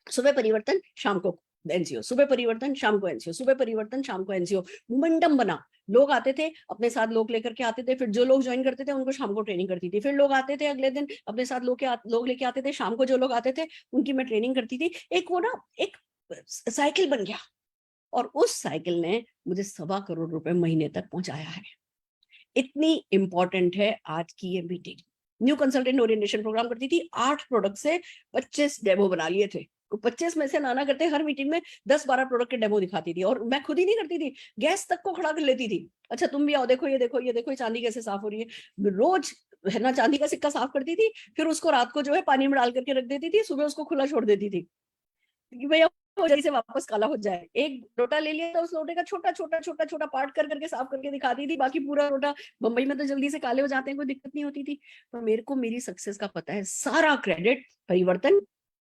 सुबह परिवर्तन शाम को एनसीओ, सुबह परिवर्तन शाम को एनसीओ, सुबह परिवर्तन शाम को एनसीओ। मोमेंटम बना। लोग आते थे अपने साथ, लोग लेकर के आते थे, फिर जो लोग ज्वाइन करते थे उनको शाम को ट्रेनिंग करती थी। फिर लोग आते थे अगले दिन अपने साथ, लोग लेके आते थे, शाम को जो लोग आते थे उनकी मैं ट्रेनिंग करती थी। एक वो ना एक साइकिल बन गया और उस साइकिल ने मुझे 1.25 करोड़ रुपए महीने तक पहुंचाया है। इतनी इंपॉर्टेंट है आज की ये मीटिंग। न्यू कंसल्टेंट ओरिएंटेशन प्रोग्राम करती थी, 8 प्रोडक्ट से 25 डेमो बना लिए थे। तो 25 में से नाना करते हर मीटिंग में 10-12 प्रोडक्ट के डेमो दिखाती थी और मैं खुद ही नहीं करती थी, गैस तक को खड़ा कर लेती थी। अच्छा तुम भी आओ, देखो ये देखो ये देखो ये चांदी कैसे साफ हो रही है। रोज है ना चांदी का सिक्का साफ करती थी, फिर उसको रात को जो है पानी में डाल करके रख देती थी, सुबह उसको खुला छोड़ देती थी कि भैया वो जल्दी से वापस काला हो जाए। एक लोटा ले लिया था, उस लोटे का छोटा छोटा छोटा छोटा पार्ट कर करके साफ करके दिखाती थी, बाकी पूरा लोटा, बंबई में तो जल्दी से काले हो जाते हैं, कोई दिक्कत नहीं होती थी। पर मेरे को मेरी सक्सेस का पता है, सारा क्रेडिट परिवर्तन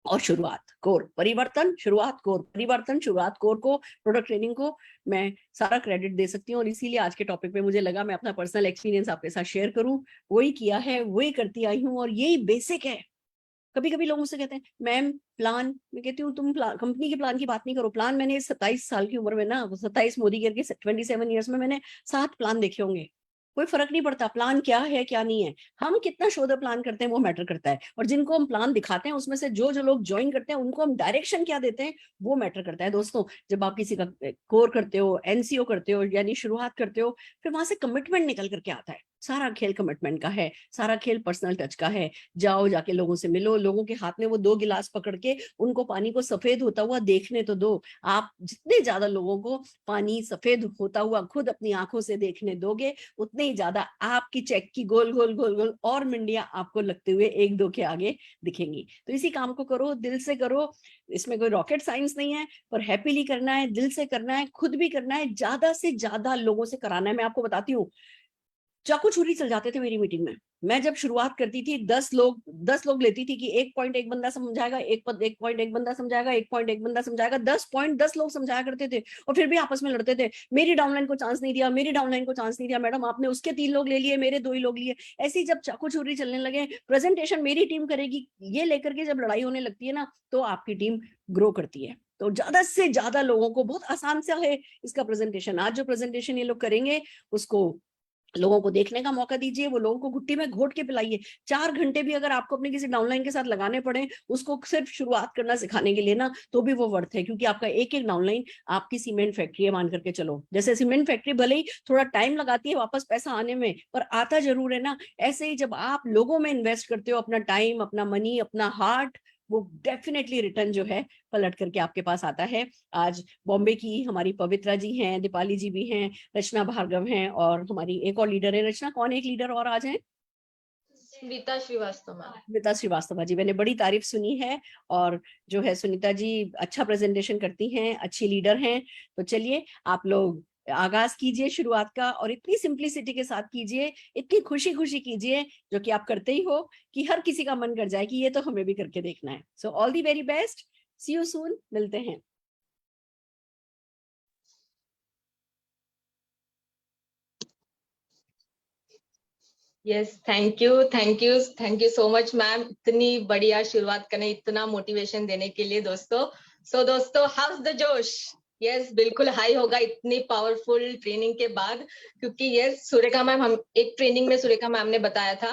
और शुरुआत कोर, परिवर्तन शुरुआत कोर, परिवर्तन शुरुआत कोर को, प्रोडक्ट ट्रेनिंग को मैं सारा क्रेडिट दे सकती हूँ। और इसीलिए आज के टॉपिक पे मुझे लगा मैं अपना पर्सनल एक्सपीरियंस आपके साथ शेयर करूं। वही किया है, वही करती आई हूँ और यही बेसिक है। कभी कभी लोग मुझसे कहते हैं मैम प्लान, मैं कहती हूँ तुम कंपनी के प्लान की बात नहीं करो। प्लान मैंने 27 साल की उम्र में ना, 27 मोदी केयर के 27 ईयर्स में मैंने 7 प्लान देखे होंगे। कोई फर्क नहीं पड़ता प्लान क्या है क्या नहीं है, हम कितना शोध प्लान करते हैं वो मैटर करता है। और जिनको हम प्लान दिखाते हैं उसमें से जो जो लोग ज्वाइन करते हैं उनको हम डायरेक्शन क्या देते हैं वो मैटर करता है। दोस्तों जब आप किसी का कोर करते हो, एनसीओ करते हो, यानी शुरुआत करते हो, फिर वहां से कमिटमेंट निकल करके आता है। सारा खेल कमिटमेंट का है, सारा खेल पर्सनल टच का है। जाओ जाके लोगों से मिलो, लोगों के हाथ में वो 2 गिलास पकड़ के उनको पानी को सफेद होता हुआ देखने तो दो। आप जितने ज्यादा लोगों को पानी सफेद होता हुआ खुद अपनी आंखों से देखने दोगे, उतने ही ज्यादा आपकी चेक की गोल गोल गोल गोल और मंडियां आपको लगते हुए 1-2 के आगे दिखेंगी। तो इसी काम को करो, दिल से करो। इसमें कोई रॉकेट साइंस नहीं है, पर हैप्पीली करना है, दिल से करना है, खुद भी करना है, ज्यादा से ज्यादा लोगों से कराना है। मैं आपको बताती हूँ, चाकू छुरी चल जाते थे मेरी मीटिंग में, मैं जब शुरुआत करती थी 10 लोग लेती थी कि 1 पॉइंट 1 बंदा समझाएगा, 1 पॉइंट 1 बंदा समझाएगा, 1 पॉइंट 1 बंदा समझाएगा, 10 लोग समझाया करते थे और फिर भी आपस में लड़ते थे, मेरी डाउनलाइन को चांस नहीं दिया, मेरी डाउनलाइन को चांस नहीं दिया, मैडम आपने उसके 3 लोग ले लिए, मेरे 2 ही लोग लिए। ऐसे ही जब चाकू छुरी चलने लगे, प्रेजेंटेशन मेरी टीम करेगी, ये लेकर के जब लड़ाई होने लगती है ना, तो आपकी टीम ग्रो करती है। तो ज्यादा से ज्यादा लोगों को, बहुत आसान सा है इसका प्रेजेंटेशन, आज जो प्रेजेंटेशन ये लोग करेंगे उसको लोगों को देखने का मौका दीजिए, वो लोगों को घुट्टी में घोट के पिलाइए। 4 घंटे भी अगर आपको अपने किसी डाउनलाइन के साथ लगाने पड़े उसको सिर्फ शुरुआत करना सिखाने के लिए ना, तो भी वो वर्थ है, क्योंकि आपका एक एक डाउनलाइन आपकी सीमेंट फैक्ट्री है मान करके चलो। जैसे सीमेंट फैक्ट्री भले ही थोड़ा टाइम लगाती है वापस पैसा आने में, पर आता जरूर है ना, ऐसे ही जब आप लोगों में इन्वेस्ट करते हो अपना टाइम, अपना मनी, अपना हार्ट, वो डेफिनेटली रिटर्न जो है पलट करके आपके पास आता है। आज बॉम्बे की हमारी पवित्रा जी हैं, दीपाली जी भी हैं, रचना भार्गव हैं, और हमारी एक और लीडर है, रचना कौन एक लीडर और आज है? स्मिता श्रीवास्तव मैम। स्मिता श्रीवास्तव जी, मैंने बड़ी तारीफ सुनी है। और जो है सुनीता जी अच्छा प्रेजेंटेशन करती हैं, अच्छी लीडर हैं। तो चलिए आप लोग आगाज कीजिए शुरुआत का, और इतनी सिंप्लिसिटी के साथ कीजिए, इतनी खुशी खुशी कीजिए, जो कि आप करते ही हो, कि हर किसी का मन कर जाए कि ये तो हमें भी करके देखना है। So all the very best, see you soon, मिलते हैं। Yes, thank you so much ma'am, इतनी बढ़िया शुरुआत करने, इतना मोटिवेशन देने के लिए दोस्तों। सो दोस्तों, हाउस द जोश? यस, बिल्कुल हाई होगा इतनी पावरफुल ट्रेनिंग के बाद, क्योंकि यस सुरेखा मैम, हम एक ट्रेनिंग में सुरेखा मैम ने बताया था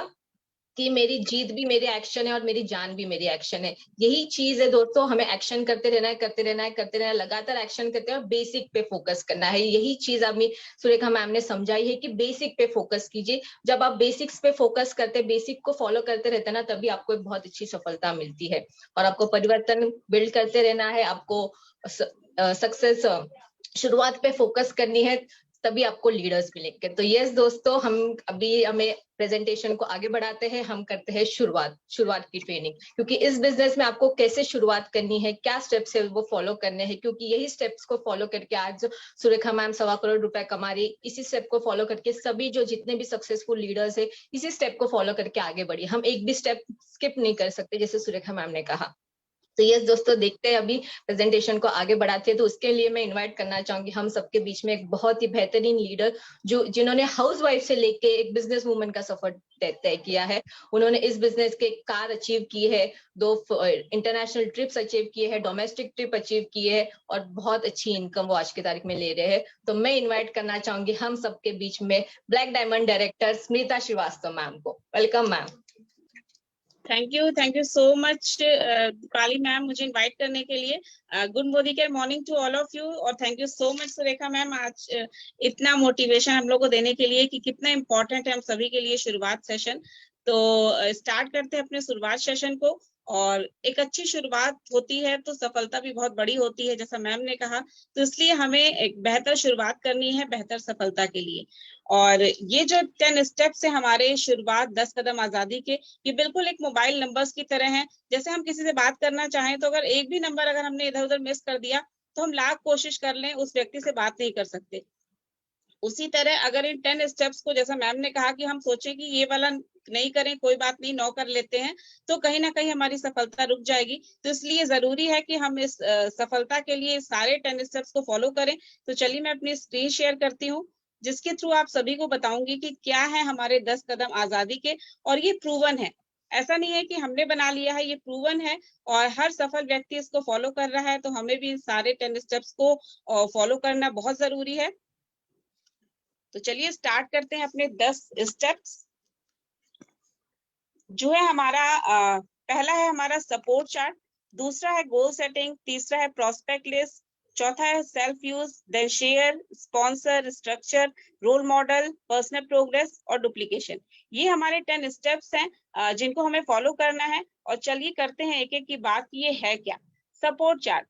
कि मेरी जीत भी मेरे एक्शन है और मेरी जान भी मेरी एक्शन है। यही चीज है दोस्तों, हमें एक्शन करते रहना है, करते रहना है, करते रहना है, लगातार एक्शन करते हैं और बेसिक पे फोकस करना है। यही चीज अभी सुरेखा मैम ने समझाई है कि बेसिक पे फोकस कीजिए। जब आप बेसिक्स पे फोकस करते हैं, बेसिक को फॉलो करते रहते हैं ना, तभी आपको एक बहुत अच्छी सफलता मिलती है। और आपको परिवर्तन बिल्ड करते रहना है, आपको सक्सेस शुरुआत पे फोकस करनी है, तभी आपको लीडर्स मिलेंगे। तो यस दोस्तों, हमें प्रेजेंटेशन को आगे बढ़ाते हैं, हम करते हैं शुरुआत की ट्रेनिंग, क्योंकि इस बिजनेस में आपको कैसे शुरुआत करनी है, क्या स्टेप्स है वो फॉलो करने हैं, क्योंकि यही स्टेप्स को फॉलो करके आज सुरेखा मैम 1.25 करोड़ रुपए कमा रही। इसी स्टेप को फॉलो करके सभी जो जितने भी सक्सेसफुल लीडर्स है, इसी स्टेप को फॉलो करके आगे बढ़ी। हम एक भी स्टेप स्किप नहीं कर सकते, जैसे सुरेखा मैम ने कहा। तो यस दोस्तों, देखते हैं अभी प्रेजेंटेशन को आगे बढ़ाते हैं। तो उसके लिए मैं इनवाइट करना चाहूंगी हम सबके बीच में एक बहुत ही बेहतरीन लीडर, जिन्होंने हाउसवाइफ से लेके एक बिजनेस वूमन का सफर तय किया है। उन्होंने इस बिजनेस के कार अचीव की है, 2 इंटरनेशनल ट्रिप्स अचीव किए हैं, डोमेस्टिक ट्रिप अचीव किए है, और बहुत अच्छी इनकम वो आज की तारीख में ले रहे हैं। तो मैं इन्वाइट करना चाहूंगी हम सबके बीच में black diamond director Smita Srivastava ma'am को। Welcome ma'am. Thank you so much Kali ma'am, मुझे इनवाइट करने के लिए। Good morning to all of you, और thank you so much Surekha ma'am, आज इतना मोटिवेशन हम लोग को देने के लिए कि कितना इम्पोर्टेंट है हम सभी के लिए शुरुआत सेशन। तो स्टार्ट करते हैं अपने शुरुआत सेशन को। और एक अच्छी शुरुआत होती है तो सफलता भी बहुत बड़ी होती है, जैसा मैम ने कहा। तो इसलिए हमें एक बेहतर शुरुआत करनी है बेहतर सफलता के लिए। और ये जो 10 स्टेप्स है हमारे शुरुआत 10 कदम आजादी के, ये बिल्कुल एक मोबाइल नंबर्स की तरह है। जैसे हम किसी से बात करना चाहें तो अगर एक भी नंबर अगर हमने इधर उधर मिस कर दिया तो हम लाख कोशिश कर लें उस व्यक्ति से बात नहीं कर सकते। उसी तरह अगर इन 10 स्टेप्स को, जैसा मैम ने कहा कि हम सोचें कि ये वाला नहीं करें, कोई बात नहीं 9 कर लेते हैं, तो कहीं ना कहीं हमारी सफलता रुक जाएगी। तो इसलिए जरूरी है कि हम इस सफलता के लिए सारे 10 स्टेप्स को फॉलो करें। तो चलिए मैं अपनी स्क्रीन शेयर करती हूँ, जिसके थ्रू आप सभी को बताऊंगी कि क्या है हमारे 10 कदम आजादी के। और ये प्रूवन है, ऐसा नहीं है कि हमने बना लिया है, ये प्रूवन है और हर सफल व्यक्ति इसको फॉलो कर रहा है। तो हमें भी इन सारे 10 स्टेप्स को फॉलो करना बहुत जरूरी है। तो चलिए स्टार्ट करते हैं अपने 10 स्टेप्स। जो है हमारा पहला है हमारा सपोर्ट चार्ट, दूसरा है गोल सेटिंग, तीसरा है प्रोस्पेक्ट लिस्ट, चौथा है self use, then share, sponsor, structure, role model, personal progress और डुप्लीकेशन। ये हमारे 10 स्टेप्स हैं जिनको हमें फॉलो करना है। और चलिए करते हैं एक एक की बात कि ये है क्या। सपोर्ट चार्ट,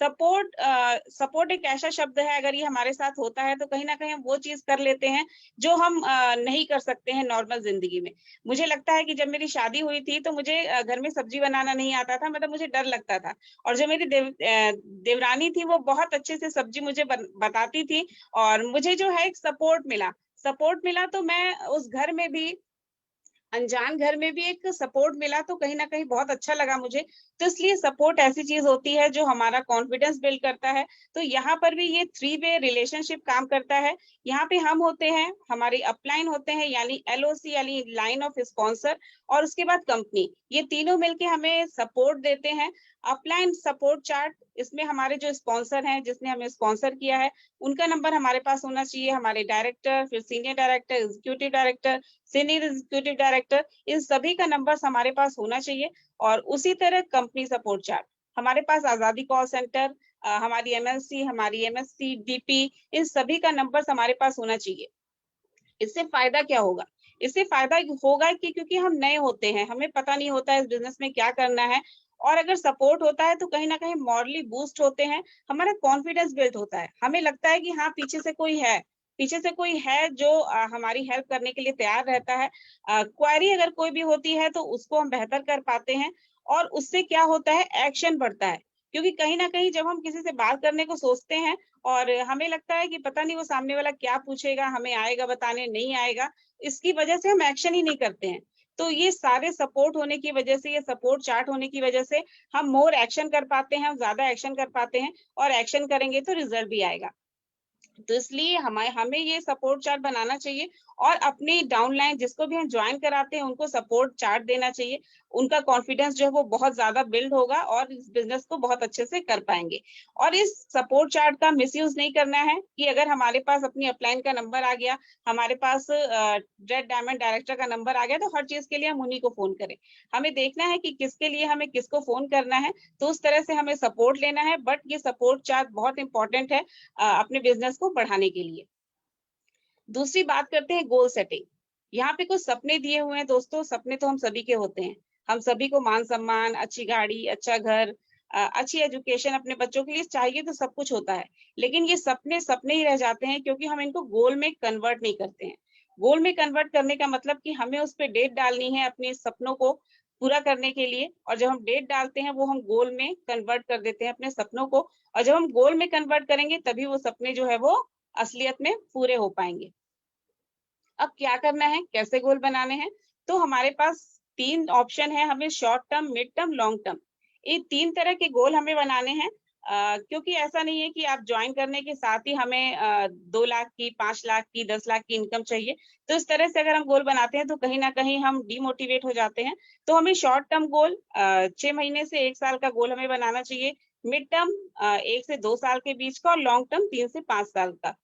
सपोर्ट एक ऐसा शब्द है, अगर ये हमारे साथ होता है तो कहीं ना कहीं हम वो चीज कर लेते हैं जो हम नहीं कर सकते हैं नॉर्मल जिंदगी में। मुझे लगता है कि जब मेरी शादी हुई थी तो मुझे घर में सब्जी बनाना नहीं आता था, मतलब मुझे डर लगता था। और जो मेरी देवरानी थी वो बहुत अच्छे से सब्जी मुझे बताती थी, और मुझे जो है एक सपोर्ट मिला तो मैं उस घर में भी अनजान घर में भी एक सपोर्ट मिला तो कहीं ना कहीं बहुत अच्छा लगा मुझे। तो इसलिए सपोर्ट ऐसी चीज होती है जो हमारा कॉन्फिडेंस बिल्ड करता है। तो यहाँ पर भी ये 3 वे रिलेशनशिप काम करता है। यहाँ पे हम होते हैं, हमारे अपलाइन होते हैं यानी LOC यानी लाइन ऑफ स्पॉन्सर, और उसके बाद कंपनी, ये तीनों मिलके हमें सपोर्ट देते हैं। अपलाइन सपोर्ट चार्ट, इसमें हमारे जो स्पॉन्सर हैं, जिसने हमें स्पॉन्सर किया है, उनका नंबर हमारे पास होना चाहिए, हमारे डायरेक्टर, फिर senior director, executive director, senior executive director, इन सभी का नंबर हमारे पास होना चाहिए। और उसी तरह कंपनी सपोर्ट चार्ट, हमारे पास आजादी कॉल सेंटर, हमारी MLC, हमारी MSC, DP, इन सभी का नंबर हमारे पास होना चाहिए। इससे फायदा क्या होगा? इससे फायदा होगा कि क्योंकि हम नए होते हैं, हमें पता नहीं होता है इस बिजनेस में क्या करना है, और अगर सपोर्ट होता है तो कहीं ना कहीं मॉरली बूस्ट होते हैं, हमारा कॉन्फिडेंस बिल्ड होता है, हमें लगता है कि हाँ पीछे से कोई है, पीछे से कोई है जो हमारी हेल्प करने के लिए तैयार रहता है। क्वेरी अगर कोई भी होती है तो उसको हम बेहतर कर पाते हैं, और उससे क्या होता है, एक्शन बढ़ता है। क्योंकि कहीं ना कहीं जब हम किसी से बात करने को सोचते हैं और हमें लगता है कि पता नहीं वो सामने वाला क्या पूछेगा, हमें आएगा बताने, नहीं आएगा, इसकी वजह से हम एक्शन ही नहीं करते हैं। तो ये सारे सपोर्ट होने की वजह से, ये सपोर्ट चार्ट होने की वजह से हम मोर एक्शन कर पाते हैं, हम ज्यादा एक्शन कर पाते हैं, और एक्शन करेंगे तो रिजल्ट भी आएगा। तो इसलिए हमें ये सपोर्ट चार्ट बनाना चाहिए, और अपनी डाउनलाइन जिसको भी हम ज्वाइन कराते हैं उनको सपोर्ट चार्ट देना चाहिए। उनका कॉन्फिडेंस जो है वो बहुत ज्यादा बिल्ड होगा, और इस बिजनेस को बहुत अच्छे से कर पाएंगे। और इस सपोर्ट चार्ट का मिसयूज नहीं करना है कि अगर हमारे पास अपनी अपलाइन का नंबर आ गया, हमारे पास रेड डायमंड डायरेक्टर का नंबर आ गया, तो हर चीज के लिए हम उन्हीं को फोन करें। हमें देखना है कि किसके लिए हमें किसको फोन करना है, तो उस तरह से हमें सपोर्ट लेना है। बट ये सपोर्ट चार्ट बहुत इंपॉर्टेंट है अपने बिजनेस को बढ़ाने के लिए। दूसरी बात करते हैं गोल सेटिंग। यहाँ पे कुछ सपने दिए हुए हैं दोस्तों, सपने तो हम सभी के होते हैं, हम सभी को मान सम्मान, अच्छी गाड़ी, अच्छा घर, अच्छी एजुकेशन अपने बच्चों के लिए चाहिए, तो सब कुछ होता है। लेकिन ये सपने सपने ही रह जाते हैं, क्योंकि हम इनको गोल में कन्वर्ट नहीं करते हैं। गोल में कन्वर्ट करने का मतलब कि हमें उस पर डेट डालनी है अपने सपनों को पूरा करने के लिए, और जब हम डेट डालते हैं वो हम गोल में कन्वर्ट कर देते हैं अपने सपनों को, और जब हम गोल में कन्वर्ट करेंगे तभी वो सपने जो है वो असलियत में पूरे हो पाएंगे। अब क्या करना है, कैसे गोल बनाने हैं? तो हमारे पास 3 ऑप्शन है, हमें short term, mid term, long term, ये 3 तरह के गोल हमें बनाने हैं। क्योंकि ऐसा नहीं है कि आप ज्वाइन करने के साथ ही हमें 2 लाख की, 5 लाख की, 10 लाख की इनकम चाहिए। तो इस तरह से अगर हम गोल बनाते हैं तो कहीं ना कहीं हम डिमोटिवेट हो जाते हैं। तो हमें शॉर्ट टर्म गोल 6 महीने से 1 साल का गोल हमें बनाना चाहिए, मिड टर्म 1 से 2 साल के बीच का, और लॉन्ग टर्म 3 से 5 साल का।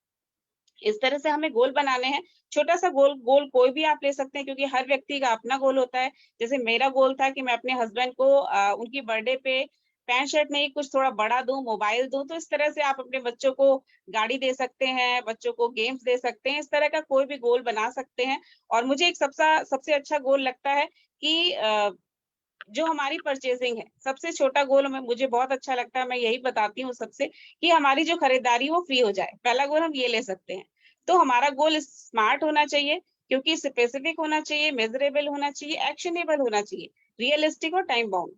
इस तरह से हमें गोल बनाने हैं। छोटा सा गोल गोल कोई भी आप ले सकते हैं, क्योंकि हर व्यक्ति का अपना गोल होता है। जैसे मेरा गोल था कि मैं अपने हस्बैंड को उनकी बर्थडे पे पैंट शर्ट नहीं, कुछ थोड़ा बड़ा दूं, मोबाइल दूं। तो इस तरह से आप अपने बच्चों को गाड़ी दे सकते हैं, बच्चों को गेम्स दे सकते हैं, इस तरह का कोई भी गोल बना सकते हैं। और मुझे एक सबसे अच्छा गोल लगता है कि जो हमारी परचेजिंग है, सबसे छोटा गोल मुझे बहुत अच्छा लगता है, मैं यही बताती हूँ सबसे, कि हमारी जो खरीदारी वो फ्री हो जाए। पहला गोल हम ये ले सकते हैं। तो हमारा गोल स्मार्ट होना चाहिए, क्योंकि स्पेसिफिक होना चाहिए, मेजरेबल होना चाहिए, एक्शनेबल होना चाहिए, रियलिस्टिक और टाइम बाउंड।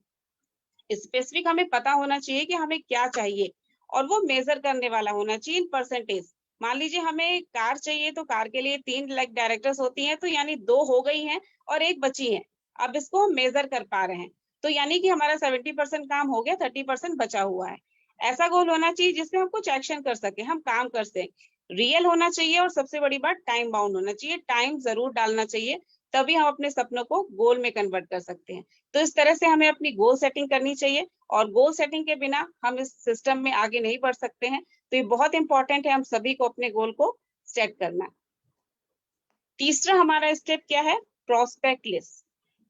स्पेसिफिक, हमें पता होना चाहिए कि हमें क्या चाहिए, और वो मेजर करने वाला होना चाहिए इन परसेंटेज। मान लीजिए हमें कार चाहिए, तो कार के लिए 3 लाख डायरेक्टर्स होती हैं, तो यानी 2 हो गई हैं और 1 बची है। अब इसको हम मेजर कर पा रहे हैं, तो यानी कि हमारा 70% काम हो गया, 30% बचा हुआ है। ऐसा गोल होना चाहिए जिसमें हम कुछ एक्शन कर सके, हम काम कर सके, रियल होना चाहिए, और सबसे बड़ी बात टाइम बाउंड होना चाहिए, टाइम जरूर डालना चाहिए, तभी हम अपने सपनों को गोल में कन्वर्ट कर सकते हैं। तो इस तरह से हमें अपनी गोल सेटिंग करनी चाहिए, और गोल सेटिंग के बिना हम इस सिस्टम में आगे नहीं बढ़ सकते हैं। तो ये बहुत इंपॉर्टेंट है हम सभी को अपने गोल को सेट करना। तीसरा हमारा स्टेप क्या है? Prospect list.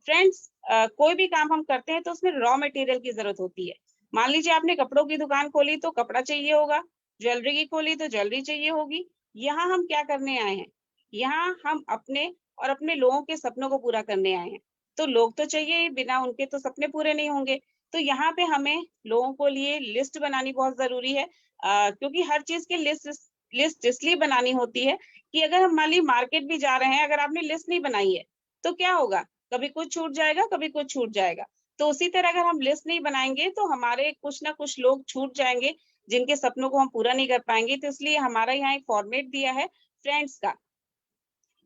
फ्रेंड्स, कोई भी काम हम करते हैं तो उसमें रॉ मटेरियल की जरूरत होती है। मान लीजिए आपने कपड़ों की दुकान खोली तो कपड़ा चाहिए होगा, ज्वेलरी की खोली तो ज्वेलरी चाहिए होगी। यहाँ हम क्या करने आए हैं? यहाँ हम अपने और अपने लोगों के सपनों को पूरा करने आए हैं। तो लोग तो चाहिए, बिना उनके तो सपने पूरे नहीं होंगे। तो यहाँ पे हमें लोगों को लिए लिस्ट बनानी बहुत जरूरी है, क्योंकि हर चीज की लिस्ट इसलिए बनानी होती है कि अगर हम मान ली मार्केट भी जा रहे हैं, अगर आपने लिस्ट नहीं बनाई है तो क्या होगा? कभी कुछ छूट जाएगा, कभी कुछ छूट जाएगा। तो उसी तरह अगर हम लिस्ट नहीं बनाएंगे तो हमारे कुछ ना कुछ लोग छूट जाएंगे, जिनके सपनों को हम पूरा नहीं कर पाएंगे। तो इसलिए हमारा यहाँ एक फॉर्मेट दिया है फ्रेंड्स का,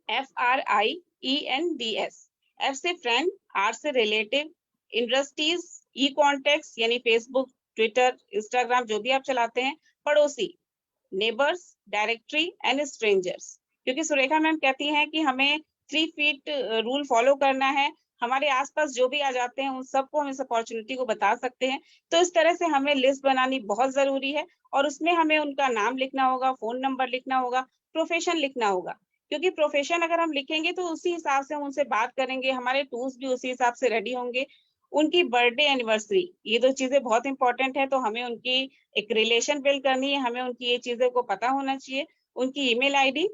FRIENDS। F से फ्रेंड, R से रिलेटिव, इंडस्ट्रीज, ई कॉन्टेक्ट यानी फेसबुक, ट्विटर, इंस्टाग्राम जो भी आप चलाते हैं, पड़ोसी, नेबर्स, डायरेक्टरी एंड स्ट्रेंजर्स। क्योंकि सुरेखा मैम कहती हैं कि हमें 3 फीट रूल फॉलो करना है, हमारे आसपास जो भी आ जाते हैं उन सबको हम इस अपॉर्चुनिटी को बता सकते हैं। तो इस तरह से हमें लिस्ट बनानी बहुत जरूरी है और उसमें हमें उनका नाम लिखना होगा, फोन नंबर लिखना होगा, प्रोफेशन लिखना होगा। क्योंकि प्रोफेशन अगर हम लिखेंगे तो उसी हिसाब से हम उनसे बात करेंगे, हमारे टूल्स भी उसी हिसाब से रेडी होंगे। उनकी बर्थडे, एनिवर्सरी, ये 2 चीजें बहुत इंपॉर्टेंट है, तो हमें उनकी एक रिलेशन बिल्ड करनी है, हमें उनकी ये चीजों को पता होना चाहिए, उनकी ईमेल आईडी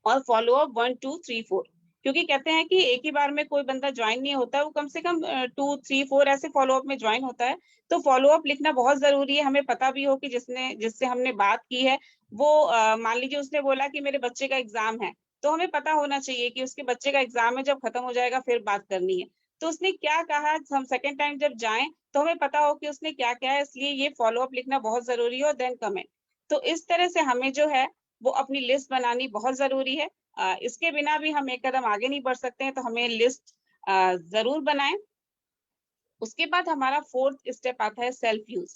और फॉलो अप 1 2 3 4। क्योंकि कहते हैं कि एक ही बार में कोई बंदा ज्वाइन नहीं होता, वो कम से कम 2 3 4 ऐसे फॉलो अप में ज्वाइन होता है। तो फॉलो अप लिखना बहुत जरूरी है, हमें पता भी हो कि जिससे हमने बात की है वो मान लीजिए उसने बोला कि मेरे बच्चे का एग्जाम है, तो हमें पता होना चाहिए कि उसके बच्चे का एग्जाम है, जब खत्म हो जाएगा फिर बात करनी है। तो उसने क्या कहा, हम सेकेंड टाइम जब जाएं तो हमें पता हो कि उसने क्या क्या है, इसलिए ये फॉलो अप लिखना बहुत जरूरी है और देन कमेंट। तो इस तरह से हमें जो है वो अपनी लिस्ट बनानी बहुत जरूरी है। इसके बिना भी हम एक कदम आगे नहीं बढ़ सकते हैं, तो हमें लिस्ट जरूर बनाएं। उसके बाद हमारा 4th स्टेप आता है सेल्फ यूज।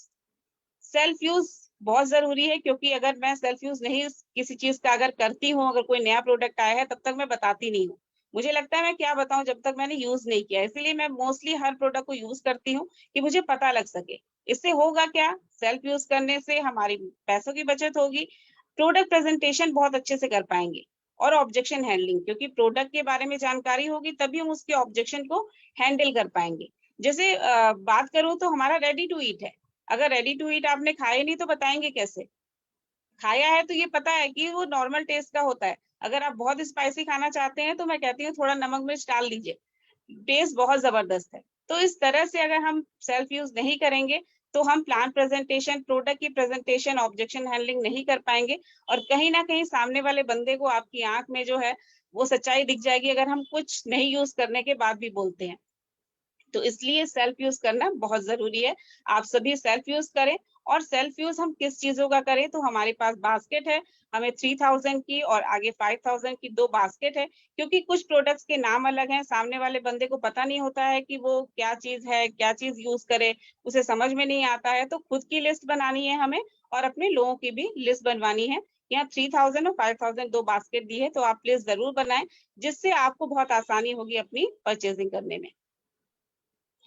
सेल्फ यूज बहुत जरूरी है, क्योंकि अगर मैं सेल्फ यूज नहीं किसी चीज का अगर करती हूँ, अगर कोई नया प्रोडक्ट आया है तब तक मैं बताती नहीं हूँ। मुझे लगता है मैं क्या बताऊं जब तक मैंने यूज नहीं किया, इसलिए मैं मोस्टली हर प्रोडक्ट को यूज करती हूँ कि मुझे पता लग सके। इससे होगा क्या, सेल्फ यूज करने से हमारी पैसों की बचत होगी, प्रोडक्ट प्रेजेंटेशन बहुत अच्छे से कर पाएंगे, और ऑब्जेक्शन हैंडलिंग, क्योंकि प्रोडक्ट के बारे में जानकारी होगी तभी हम उसके ऑब्जेक्शन को हैंडल कर पाएंगे। जैसे बात करूं तो हमारा रेडी टू ईट है, अगर रेडी टू ईट आपने खाए नहीं तो बताएंगे कैसे। खाया है तो ये पता है कि वो नॉर्मल टेस्ट का होता है, अगर आप बहुत स्पाइसी खाना चाहते हैं तो मैं कहती हूँ थोड़ा नमक मिर्च डाल लीजिए, टेस्ट बहुत जबरदस्त है। तो इस तरह से अगर हम सेल्फ यूज नहीं करेंगे तो हम प्लान प्रेजेंटेशन, प्रोडक्ट की प्रेजेंटेशन, ऑब्जेक्शन हैंडलिंग नहीं कर पाएंगे, और कहीं ना कहीं सामने वाले बंदे को आपकी आंख में जो है वो सच्चाई दिख जाएगी, अगर हम कुछ नहीं यूज करने के बाद भी बोलते हैं। तो इसलिए सेल्फ यूज करना बहुत जरूरी है। आप सभी सेल्फ यूज करें, और सेल्फ यूज हम किस चीजों का करें, तो हमारे पास बास्केट है, हमें 3000 की और आगे 5000 की 2 बास्केट है। क्योंकि कुछ प्रोडक्ट्स के नाम अलग हैं, सामने वाले बंदे को पता नहीं होता है कि वो क्या चीज है, क्या चीज यूज करे, उसे समझ में नहीं आता है। तो खुद की लिस्ट बनानी है हमें, और अपने लोगों की भी लिस्ट बनवानी है। यहाँ 3000 और 5000 2 बास्केट दी है, तो आप लिस्ट जरूर बनाएं, जिससे आपको बहुत आसानी होगी अपनी परचेजिंग करने में।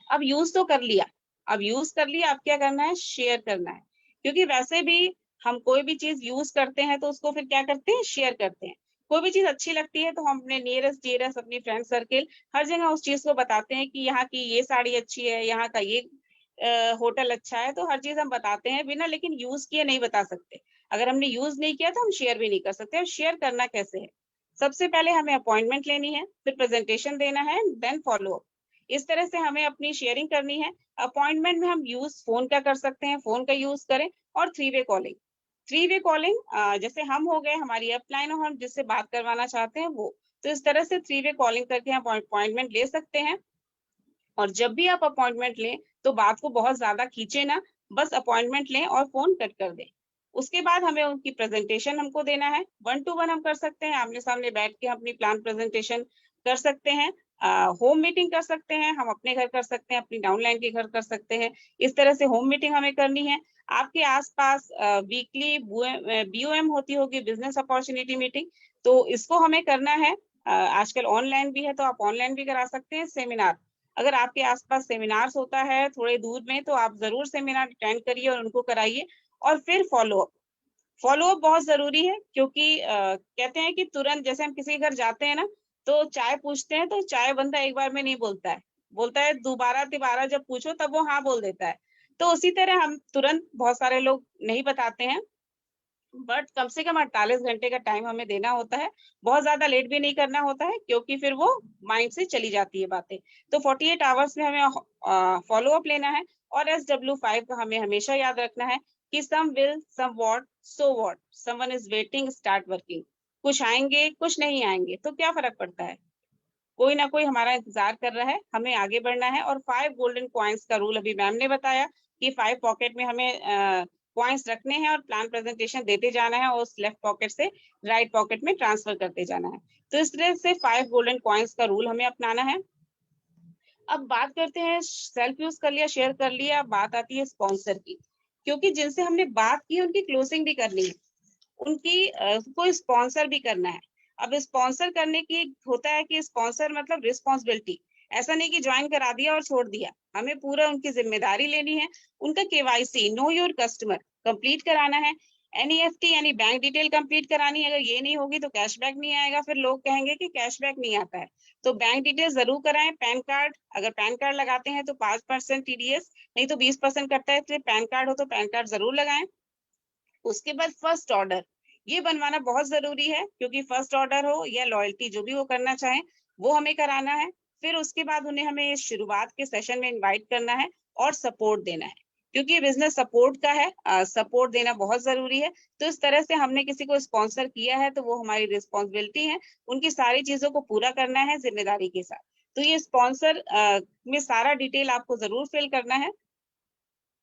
अब यूज तो कर लिया, अब यूज कर लिया, अब क्या करना है, शेयर करना है। क्योंकि वैसे भी हम कोई भी चीज यूज करते हैं तो उसको फिर क्या करते हैं, शेयर करते हैं। कोई भी चीज अच्छी लगती है तो हम अपने नियरेस्ट डियरेस्ट, अपनी फ्रेंड सर्किल, हर जगह उस चीज को बताते हैं कि यहाँ की ये साड़ी अच्छी है, यहाँ का ये होटल अच्छा है। तो हर चीज हम बताते हैं, बिना लेकिन यूज किए नहीं बता सकते। अगर हमने यूज नहीं किया तो हम शेयर भी नहीं कर सकते। और शेयर करना कैसे है, सबसे पहले हमें अपॉइंटमेंट लेनी है, फिर प्रेजेंटेशन देना है, देन फॉलो अप। इस तरह से हमें अपनी शेयरिंग करनी है। अपॉइंटमेंट में हम यूज फोन का कर सकते हैं, फोन का यूज करें, और 3 वे कॉलिंग। 3 वे कॉलिंग जैसे हम हो गए, हमारी अपलाइन, और हम जिससे बात करवाना चाहते हैं वो, तो इस तरह से 3 वे कॉलिंग करके हम अपॉइंटमेंट ले सकते हैं। और जब भी आप अपॉइंटमेंट लें तो बात को बहुत ज्यादा खींचे ना, बस अपॉइंटमेंट लें और फोन कट कर दें। उसके बाद हमें उनकी प्रेजेंटेशन हमको देना है, 1 to 1 हम कर सकते हैं, आमने सामने बैठ के हम अपनी प्लान प्रेजेंटेशन कर सकते हैं, होम मीटिंग कर सकते हैं, हम अपने घर कर सकते हैं, अपनी डाउनलाइन के घर कर सकते हैं। इस तरह से होम मीटिंग हमें करनी है। आपके आसपास वीकली BOM होती होगी, बिजनेस अपॉर्चुनिटी मीटिंग, तो इसको हमें करना है। आजकल ऑनलाइन भी है तो आप ऑनलाइन भी करा सकते हैं। सेमिनार, अगर आपके आसपास सेमिनार्स होता है थोड़े दूर में, तो आप जरूर सेमिनार अटेंड करिए और उनको कराइए। और फिर फॉलो अप, फॉलो अप बहुत जरूरी है, क्योंकि कहते हैं कि तुरंत, जैसे हम किसी के घर जाते हैं ना, तो चाय पूछते हैं तो चाय बंदा एक बार में नहीं बोलता है, बोलता है दोबारा तिबारा जब पूछो तब वो हाँ बोल देता है। तो उसी तरह हम तुरंत, बहुत सारे लोग नहीं बताते हैं, बट कम से कम 48 घंटे का टाइम हमें देना होता है। बहुत ज्यादा लेट भी नहीं करना होता है, क्योंकि फिर वो माइंड से चली जाती है बातें। तो 48 आवर्स में हमें फॉलो अप लेना है। और SW5 का हमें हमेशा याद रखना है कि some will, some won't, so what, someone is waiting, start working. कुछ आएंगे, कुछ नहीं आएंगे, तो क्या फर्क पड़ता है, कोई ना कोई हमारा इंतजार कर रहा है, हमें आगे बढ़ना है। और 5 गोल्डन कॉइन्स का रूल अभी मैम ने बताया कि 5 पॉकेट में हमें कॉइन्स रखने हैं और प्लान प्रेजेंटेशन देते जाना है, और उस लेफ्ट पॉकेट से राइट पॉकेट में ट्रांसफर करते जाना है। तो इस तरह से 5 गोल्डन कॉइन्स का रूल हमें अपनाना है। अब बात करते हैं, सेल्फ यूज कर लिया, शेयर कर लिया, अब बात आती है स्पॉन्सर की, क्योंकि जिनसे हमने बात की उनकी क्लोजिंग भी करनी है, उनकी कोई स्पॉन्सर भी करना है। अब स्पॉन्सर करने की होता है कि स्पॉन्सर मतलब रिस्पॉन्सिबिलिटी, ऐसा नहीं कि ज्वाइन करा दिया और छोड़ दिया, हमें पूरा उनकी जिम्मेदारी लेनी है। उनका KYC, know your customer, complete कराना है। एनईएफटी यानी बैंक डिटेल कंप्लीट करानी है, अगर ये नहीं होगी तो कैशबैक नहीं आएगा, फिर लोग कहेंगे कि कैशबैक नहीं आता है। तो बैंक डिटेल जरूर कराएं। पैन कार्ड, अगर पैन कार्ड लगाते हैं तो 5% टीडीएस, नहीं तो 20% कटता है, इसलिए पैन कार्ड हो तो पैन कार्ड जरूर लगाएं। उसके बाद फर्स्ट ऑर्डर, ये बनवाना बहुत जरूरी है, क्योंकि फर्स्ट ऑर्डर हो या लॉयल्टी जो भी वो करना चाहें वो हमें कराना है। फिर उसके बाद उन्हें हमें शुरुआत के सेशन में इनवाइट करना है और सपोर्ट देना है, क्योंकि बिजनेस सपोर्ट का है, सपोर्ट देना बहुत जरूरी है। तो इस तरह से हमने किसी को स्पॉन्सर किया है तो वो हमारी रिस्पॉन्सिबिलिटी है, उनकी सारी चीजों को पूरा करना है जिम्मेदारी के साथ। तो ये स्पॉन्सर में सारा डिटेल आपको जरूर फिल करना है।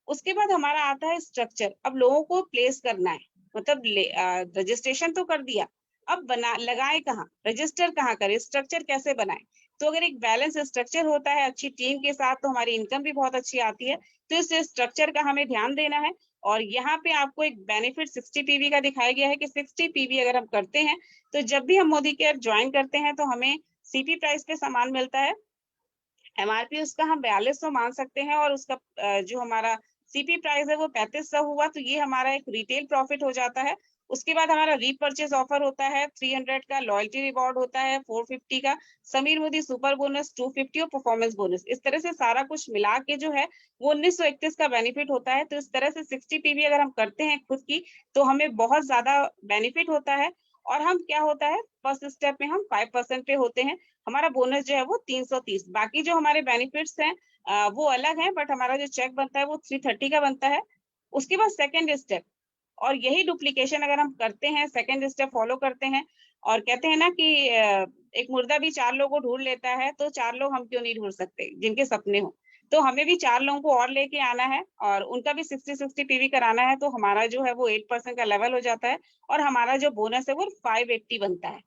उसके बाद हमारा आता है स्ट्रक्चर। अब लोगों को प्लेस करना है, मतलब रजिस्ट्रेशन तो कर दिया, अब बना लगाए कहाँ, रजिस्टर कहाँ करें, स्ट्रक्चर कैसे बनाए। तो अगर एक बैलेंस स्ट्रक्चर होता है अच्छी टीम के साथ तो हमारी इनकम भी बहुत अच्छी आती है। तो इस स्ट्रक्चर का हमें ध्यान देना है। और यहाँ पे आपको एक बेनिफिट 60 पीवी का दिखाया गया है कि 60 पीवी अगर हम करते हैं तो जब भी हम मोदी केयर ज्वाइन करते हैं तो हमें सीपी प्राइस पे सामान मिलता है। एमआरपी उसका हम 4200 मान सकते हैं, और उसका जो हमारा सीपी प्राइस है वो 3500 हुआ, तो ये हमारा एक रिटेल प्रॉफिट हो जाता है। उसके बाद हमारा रीपरचेज ऑफर होता है 300 का, लॉयल्टी रिवॉर्ड होता है 450 का, समीर मोदी सुपर बोनस 250 और परफॉर्मेंस बोनस। इस तरह से सारा कुछ मिला के जो है वो 1931 का बेनिफिट होता है। तो इस तरह से 60 पीवी अगर हम करते हैं खुद की तो हमें बहुत ज्यादा बेनिफिट होता है। और हम क्या होता है, फर्स्ट स्टेप में हम 5% पे होते हैं, हमारा बोनस जो है वो 330। बाकी जो हमारे बेनिफिट्स हैं वो अलग है, बट हमारा जो चेक बनता है वो 330 का बनता है। उसके बाद सेकंड स्टेप, और यही डुप्लीकेशन अगर हम करते हैं, सेकंड स्टेप फॉलो करते हैं, और कहते हैं ना कि एक मुर्दा भी 4 लोगों को ढूंढ लेता है, तो 4 लोग हम क्यों नहीं ढूंढ सकते जिनके सपने हो। तो हमें भी 4 लोगों को और लेके आना है, और उनका भी 60-60 पीवी कराना है, तो हमारा जो है वो 8% का लेवल हो जाता है, और हमारा जो बोनस है वो 580 बनता है।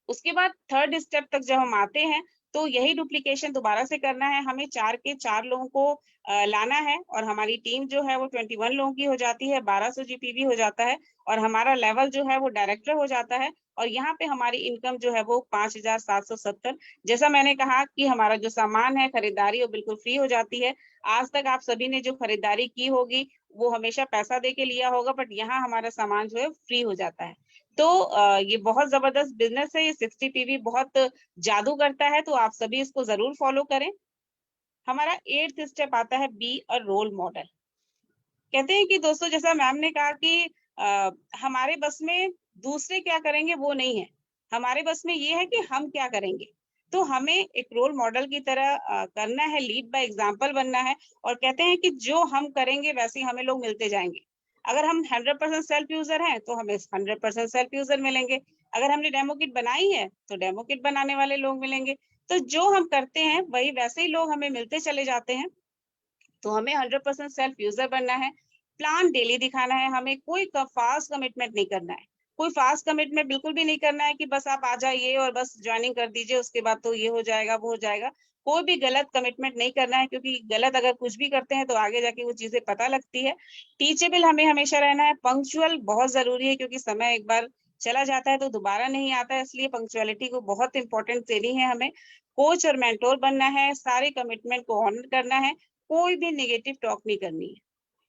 उसके बाद थर्ड स्टेप तक जब हम आते हैं तो यही डुप्लीकेशन दोबारा से करना है, हमें 4 के 4 लोगों को लाना है, और हमारी टीम जो है वो 21 लोगों की हो जाती है, 1200 जीपीवी हो जाता है, और हमारा लेवल जो है वो डायरेक्टर हो जाता है। और यहाँ पे हमारी इनकम जो है वो 5770। जैसा मैंने कहा कि हमारा जो सामान है, खरीदारी, वो बिल्कुल फ्री हो जाती है। आज तक आप सभी ने जो खरीदारी की होगी वो हमेशा पैसा दे के लिया होगा, बट यहाँ हमारा सामान जो है फ्री हो जाता है। तो ये बहुत जबरदस्त बिजनेस है, ये 60 पीवी बहुत जादू करता है, तो आप सभी इसको जरूर फॉलो करें। हमारा 8th स्टेप आता है बी अ रोल मॉडल। कहते हैं कि दोस्तों, जैसा मैम ने कहा कि हमारे बस में दूसरे क्या करेंगे वो नहीं है, हमारे बस में ये है कि हम क्या करेंगे। तो हमें एक रोल मॉडल की तरह करना है, लीड बाय एग्जांपल बनना है। और कहते हैं कि जो हम करेंगे वैसे ही हमें लोग मिलते जाएंगे। अगर हम 100% सेल्फ यूजर हैं तो हमें 100% सेल्फ यूजर मिलेंगे। अगर हमने डेमो किट बनाई है तो डेमो किट बनाने वाले लोग मिलेंगे। तो जो हम करते हैं वही वैसे ही लोग हमें मिलते चले जाते हैं। तो हमें 100% सेल्फ यूजर बनना है। प्लान डेली दिखाना है, हमें कोई फास्ट कमिटमेंट नहीं करना है। कोई फास्ट कमिटमेंट बिल्कुल भी नहीं करना है कि बस आप आ जाइए और बस ज्वाइनिंग कर दीजिए, उसके बाद तो ये हो जाएगा वो हो जाएगा। कोई भी गलत कमिटमेंट नहीं करना है, क्योंकि गलत अगर कुछ भी करते हैं तो आगे जाके वो चीजें पता लगती है। टीचेबल हमें हमेशा रहना है। पंक्चुअल बहुत जरूरी है, क्योंकि समय एक बार चला जाता है तो दोबारा नहीं आता है, इसलिए पंक्चुअलिटी को बहुत इंपॉर्टेंट देनी है हमें। कोच और मेंटोर बनना है, सारे कमिटमेंट को ऑनर करना है, कोई भी नेगेटिव टॉक नहीं करनी है।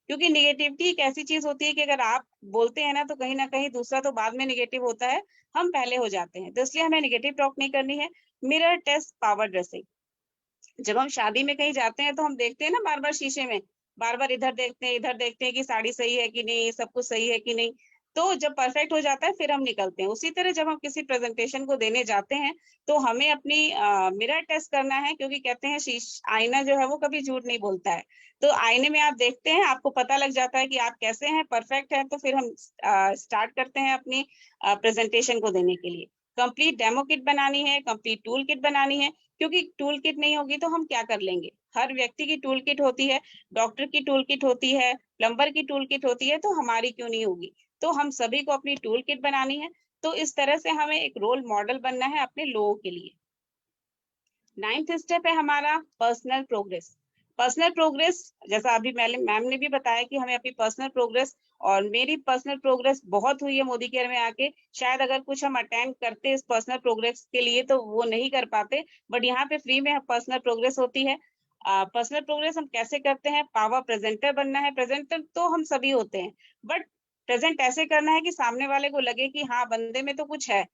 क्योंकि नेगेटिविटी एक ऐसी चीज होती है कि अगर आप बोलते हैं ना कहीं दूसरा तो बाद में नेगेटिव होता है, हम पहले हो जाते हैं। तो इसलिए हमें नेगेटिव टॉक नहीं करनी है। मिरर टेस्ट पावर ड्रेसिंग, जब हम शादी में कहीं जाते हैं तो हम देखते हैं ना बार बार शीशे में, बार बार इधर देखते हैं कि साड़ी सही है कि नहीं, सब कुछ सही है कि नहीं। तो जब परफेक्ट हो जाता है फिर हम निकलते हैं। उसी तरह जब हम किसी प्रेजेंटेशन को देने जाते हैं तो हमें अपनी मिरर टेस्ट करना है, क्योंकि कहते हैं आईना जो है वो कभी झूठ नहीं बोलता है। तो आईने में आप देखते हैं, आपको पता लग जाता है कि आप कैसे हैं, परफेक्ट है, तो फिर हम स्टार्ट करते हैं अपनी प्रेजेंटेशन को देने के लिए। कंप्लीट डेमो किट बनानी है, कंप्लीट टूल किट बनानी है, क्योंकि टूल किट नहीं होगी तो हम क्या कर लेंगे। हर व्यक्ति की टूल किट होती है, डॉक्टर की टूल किट होती है, प्लम्बर की टूल किट होती है, तो हमारी क्यों नहीं होगी। तो हम सभी को अपनी टूल किट बनानी है। तो इस तरह से हमें एक रोल मॉडल बनना है अपने लोगों के लिए। 9th स्टेप है हमारा पर्सनल प्रोग्रेस। पर्सनल प्रोग्रेस, जैसा अभी मैम ने भी बताया कि हमें अपनी पर्सनल प्रोग्रेस, और मेरी पर्सनल प्रोग्रेस बहुत हुई है मोदी केयर में आके। शायद अगर कुछ हम अटेंड करते इस पर्सनल प्रोग्रेस के लिए तो वो नहीं कर पाते, बट यहाँ पे फ्री में पर्सनल प्रोग्रेस होती है। पर्सनल प्रोग्रेस हम कैसे करते हैं? पावर प्रेजेंटर बनना है। प्रेजेंटर तो हम सभी होते हैं, बट प्रेजेंट ऐसे करना है कि सामने वाले को लगे कि हाँ, बंदे में तो कुछ है।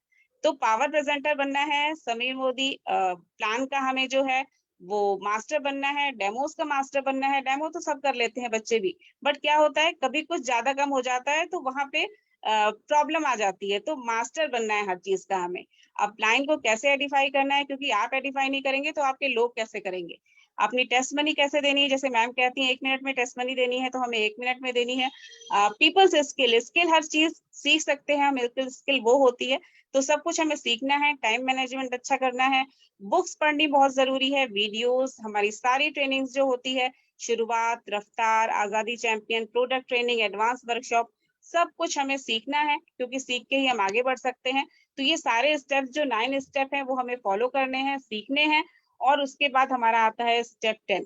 तो पावर प्रेजेंटर बनना है। समीर मोदी प्लान का हमें जो है वो मास्टर बनना है, डेमोस का मास्टर बनना है। डेमो तो सब कर लेते हैं बच्चे भी, बट क्या होता है कभी कुछ ज्यादा कम हो जाता है तो वहां पे प्रॉब्लम आ जाती है। तो मास्टर बनना है हर चीज का हमें। अब लाइन को कैसे एडिफाई करना है, क्योंकि आप एडिफाई नहीं करेंगे तो आपके लोग कैसे करेंगे। अपनी टेस्ट मनी कैसे देनी है, जैसे मैम कहती हैं 1 मिनट में टेस्ट मनी देनी है, तो हमें 1 मिनट में देनी है। पीपल्स स्किल हर चीज सीख सकते हैं हम, स्किल वो होती है। तो सब कुछ हमें सीखना है। टाइम मैनेजमेंट अच्छा करना है। बुक्स पढ़नी बहुत जरूरी है। वीडियोस, हमारी सारी ट्रेनिंग्स जो होती है, शुरुआत, रफ्तार, आजादी champion, product training, advance workshop, सब कुछ हमें सीखना है, क्योंकि सीख के ही हम आगे बढ़ सकते हैं। तो ये सारे स्टेप जो 9 स्टेप हैं वो हमें फॉलो करने हैं, सीखने हैं। और उसके बाद हमारा आता है स्टेप 10,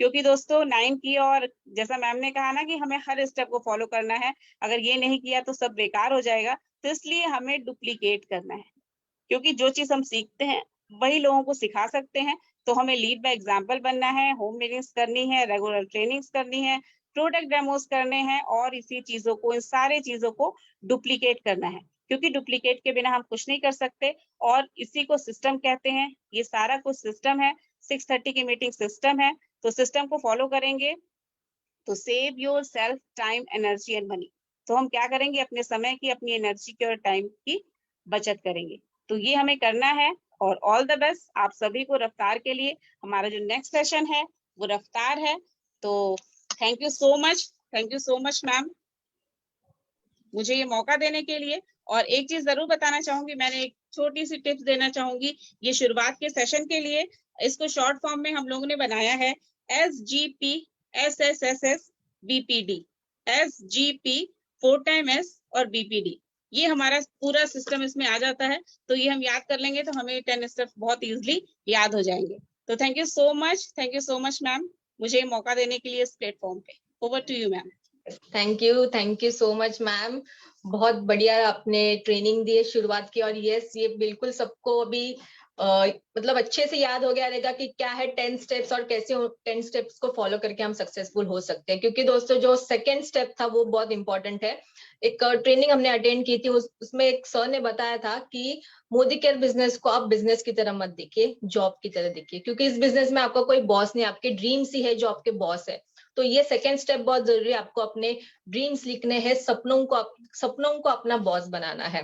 क्योंकि दोस्तों 9 की, और जैसा मैम ने कहा ना कि हमें हर स्टेप को फॉलो करना है, अगर ये नहीं किया तो सब बेकार हो जाएगा। तो इसलिए हमें डुप्लीकेट करना है, क्योंकि जो चीज हम सीखते हैं वही लोगों को सिखा सकते हैं। तो हमें लीड बाय एग्जांपल बनना है, होम मीटिंग्स करनी है, रेगुलर ट्रेनिंग्स करनी है, प्रोडक्ट डेमोस करने हैं, और इसी चीजों को, इन सारे चीजों को डुप्लीकेट करना है, क्योंकि डुप्लीकेट के बिना हम कुछ नहीं कर सकते। और इसी को सिस्टम कहते हैं। ये सारा कुछ सिस्टम है। 6:30 की मीटिंग सिस्टम है। तो सिस्टम को फॉलो करेंगे तो save your self, time, energy and money. तो हम क्या करेंगे? अपने समय की, अपनी एनर्जी की और टाइम की बचत करेंगे। तो ये हमें करना है। और ऑल द बेस्ट आप सभी को रफ्तार के लिए। हमारा जो नेक्स्ट सेशन है वो रफ्तार है। तो thank you so much ma'am, मुझे ये मौका देने के लिए। और एक चीज जरूर बताना चाहूंगी, मैंने एक छोटी सी टिप्स देना चाहूंगी ये शुरुआत के सेशन के लिए। इसको शॉर्ट फॉर्म में हम लोगों ने बनाया है SGP SSSS BPD। SGP 4 time S और BPD, ये हमारा पूरा सिस्टम इसमें आ जाता है। तो ये हम याद कर लेंगे तो हमें 10 स्टेप्स बहुत इजीली याद हो जाएंगे। तो thank you so much ma'am, मुझे मौका देने के लिए इस प्लेटफॉर्म पे। Over to you ma'am. Thank you so much ma'am. बहुत बढ़िया आपने ट्रेनिंग दी है, शुरुआत की। और यस, ये बिल्कुल सबको अभी मतलब अच्छे से याद हो गया रहेगा कि क्या है 10 स्टेप्स और कैसे 10 स्टेप्स को फॉलो करके हम सक्सेसफुल हो सकते हैं। क्योंकि दोस्तों जो सेकंड स्टेप था वो बहुत इंपॉर्टेंट है। एक ट्रेनिंग हमने अटेंड की थी, उसमें एक सर ने बताया था कि मोदी केयर बिजनेस को आप बिजनेस की तरह मत देखिए, जॉब की तरह देखिए। क्योंकि इस बिजनेस में आपका कोई बॉस नहीं, आपके ड्रीम्स ही है जो आपके बॉस है। तो ये सेकंड स्टेप बहुत जरूरी है। आपको अपने ड्रीम्स लिखने हैं, सपनों को अपना बॉस बनाना है।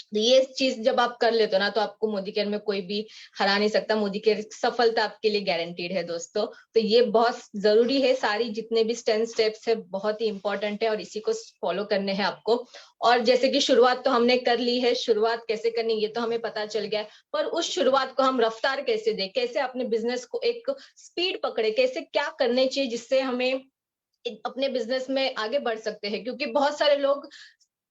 तो ये चीज जब आप कर लेते हो ना, तो आपको मोदी केयर में कोई भी हरा नहीं सकता। मोदी केयर सफलता आपके लिए गारंटीड है दोस्तों। तो ये बहुत जरूरी है। सारी जितने भी 10 स्टेप्स है बहुत ही इंपॉर्टेंट है और इसी को फॉलो करने हैं आपको। और जैसे कि शुरुआत तो हमने कर ली है, शुरुआत कैसे करनी ये तो हमें पता चल गया है, पर उस शुरुआत को हम रफ्तार कैसे दें, कैसे अपने बिजनेस को एक स्पीड पकड़े, कैसे क्या करने चाहिए जिससे हमें अपने बिजनेस में आगे बढ़ सकते हैं। क्योंकि बहुत सारे लोग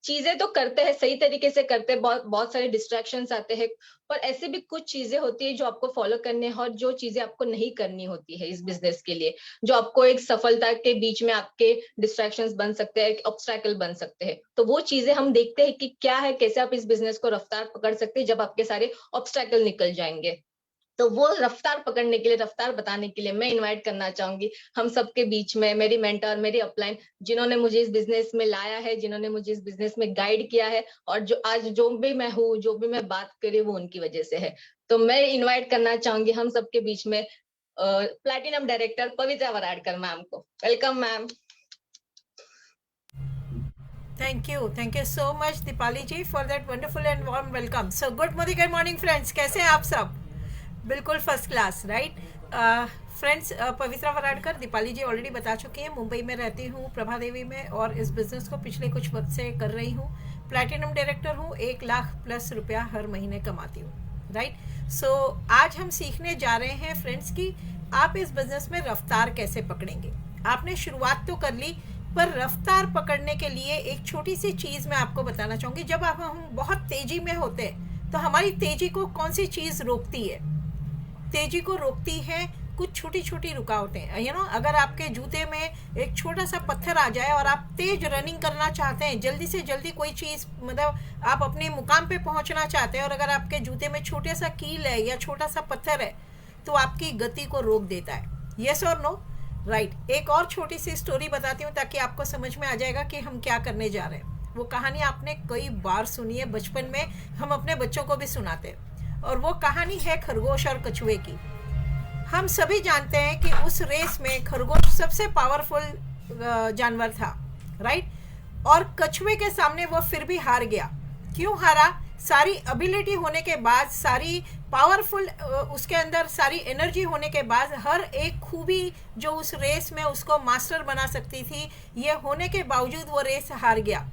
चीजें तो करते हैं, सही तरीके से करते हैं, बहुत सारे डिस्ट्रैक्शंस आते हैं, पर ऐसे भी कुछ चीजें होती है जो आपको फॉलो करने हैं और जो चीजें आपको नहीं करनी होती है इस बिजनेस के लिए, जो आपको एक सफलता के बीच में आपके डिस्ट्रैक्शंस बन सकते हैं, ऑब्स्टैकल बन सकते हैं। तो वो चीजें हम देखते हैं कि क्या है, कैसे आप इस बिजनेस को रफ्तार पकड़ सकते हैं जब आपके सारे ऑब्स्टैकल निकल जाएंगे। तो वो रफ्तार पकड़ने के लिए, रफ्तार बताने के लिए मैं इनवाइट करना चाहूंगी हम सबके बीच में मेरी मेंटर, मेरी अपलाइन, जिन्होंने मुझे इस बिजनेस में लाया है, जिन्होंने मुझे इस बिजनेस में गाइड किया है, और जो आज जो भी मैं हूँ, जो भी मैं बात करी वो उनकी वजह से है। तो मैं इन्वाइट करना चाहूंगी हम सबके बीच में platinum director Pavitra Varadkar ma'am को। Welcome ma'am. Thank you so much Deepali ji for that wonderful and warm welcome. So good morning friends, कैसे हैं आप सब? बिल्कुल फर्स्ट क्लास, राइट फ्रेंड्स। पवित्रा वराडकर, दीपाली जी ऑलरेडी बता चुकी हैं, मुंबई में रहती हूँ प्रभा देवी में, और इस बिजनेस को पिछले कुछ वक्त से कर रही हूँ। प्लैटिनम डायरेक्टर हूँ, 1 लाख प्लस रुपया हर महीने कमाती हूँ, राइट। सो आज हम सीखने जा रहे हैं फ्रेंड्स कि आप इस बिजनेस में रफ्तार कैसे पकड़ेंगे। आपने शुरुआत तो कर ली, पर रफ्तार पकड़ने के लिए एक छोटी सी चीज मैं आपको बताना चाहूंगी। जब हम बहुत तेजी में होते हैं तो हमारी तेजी को कौन सी चीज रोकती है? तेजी को रोकती है कुछ छोटी छोटी रुकावटें। अगर आपके जूते में एक छोटा सा पत्थर आ जाए और आप तेज रनिंग करना चाहते हैं, जल्दी से जल्दी कोई चीज़, मतलब आप अपने मुकाम पे पहुंचना चाहते हैं, और अगर आपके जूते में छोटे सा कील है या छोटा सा पत्थर है तो आपकी गति को रोक देता है। यस और नो? राइट। एक और छोटी सी स्टोरी बताती हूँ ताकि आपको समझ में आ जाएगा कि हम क्या करने जा रहे हैं। वो कहानी आपने कई बार सुनी है, बचपन में हम अपने बच्चों को भी सुनाते हैं, और वो कहानी है खरगोश और कछुए की। हम सभी जानते हैं कि उस रेस में खरगोश सबसे पावरफुल जानवर था, राइट, और कछुए के सामने वो फिर भी हार गया। क्यों हारा? सारी एबिलिटी होने के बाद, सारी पावरफुल उसके अंदर सारी एनर्जी होने के बाद, हर एक खूबी जो उस रेस में उसको मास्टर बना सकती थी, ये होने के बावजूद वो रेस हार गया।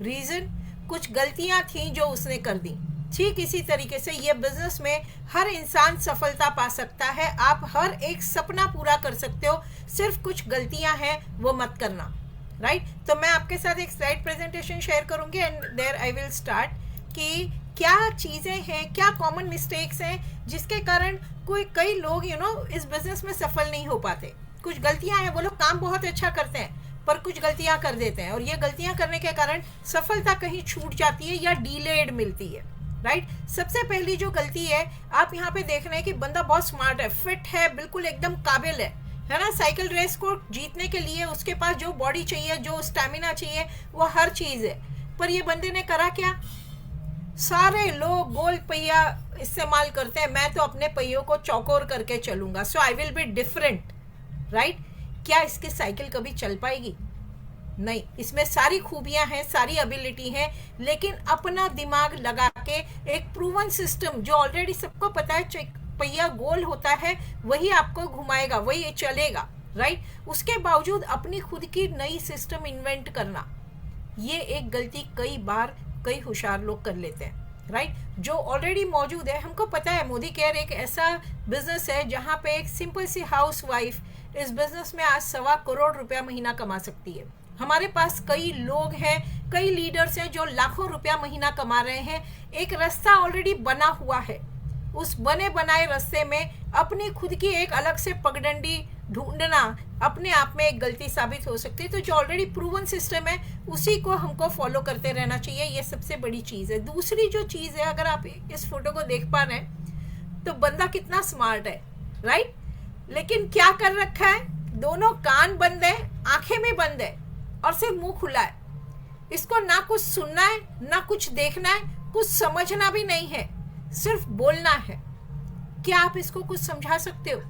रीज़न? कुछ गलतियां थी जो उसने कर दी। ठीक इसी तरीके से ये बिजनेस में हर इंसान सफलता पा सकता है। आप हर एक सपना पूरा कर सकते हो, सिर्फ कुछ गलतियां हैं वो मत करना, राइट। तो मैं आपके साथ एक स्लाइड प्रेजेंटेशन शेयर करूंगी and there I will start कि क्या चीज़ें हैं, क्या कॉमन मिस्टेक्स हैं जिसके कारण कई लोग इस बिजनेस में सफल नहीं हो पाते। कुछ गलतियां हैं, वो लोग काम बहुत अच्छा करते हैं पर कुछ गलतियां कर देते हैं, और ये गलतियां करने के कारण सफलता कहीं छूट जाती है या डिलेड मिलती है, राइट। सबसे पहली जो गलती है, आप यहाँ पे देख रहे हैं कि बंदा बहुत स्मार्ट है, फिट है, बिल्कुल एकदम काबिल है ना। साइकिल रेस को जीतने के लिए उसके पास जो बॉडी चाहिए, जो स्टैमिना चाहिए, वो हर चीज़ है। पर ये बंदे ने करा क्या? सारे लोग गोल पहिया इस्तेमाल करते हैं, मैं तो अपने पहियों को चौकोर करके चलूंगा, so I will be different, right. क्या इसकी साइकिल कभी चल पाएगी? नहीं। इसमें सारी खूबियां हैं, सारी एबिलिटी है, लेकिन अपना दिमाग लगा के एक प्रूवन सिस्टम जो ऑलरेडी सबको पता है पहिया गोल होता है, वही आपको घुमाएगा, वही चलेगा, राइट। उसके बावजूद अपनी खुद की नई सिस्टम इन्वेंट करना, ये एक गलती कई बार कई होशियार लोग कर लेते हैं, राइट। जो ऑलरेडी मौजूद है, हमको पता है मोदी केयर एक ऐसा बिजनेस है जहाँ पे एक सिंपल सी हाउस वाइफ इस बिजनेस में आज 1.25 करोड़ रुपया महीना कमा सकती है। हमारे पास कई लोग हैं, कई लीडर्स हैं जो लाखों रुपया महीना कमा रहे हैं। एक रास्ता ऑलरेडी बना हुआ है, उस बने बनाए रास्ते में अपनी खुद की एक अलग से पगडंडी ढूंढना अपने आप में एक गलती साबित हो सकती है। तो जो ऑलरेडी प्रूवन सिस्टम है उसी को हमको फॉलो करते रहना चाहिए, ये सबसे बड़ी चीज़ है। दूसरी जो चीज़ है, अगर आप इस फोटो को देख पा रहे हैं तो बंदा कितना स्मार्ट है, राइट, लेकिन क्या कर रखा है? दोनों कान बंद है, आंखें भी बंद है और सिर्फ मुंह खुला है। इसको ना कुछ सुनना है, ना कुछ देखना है, कुछ समझना भी नहीं है, सिर्फ बोलना है। क्या आप इसको कुछ समझा सकते हो?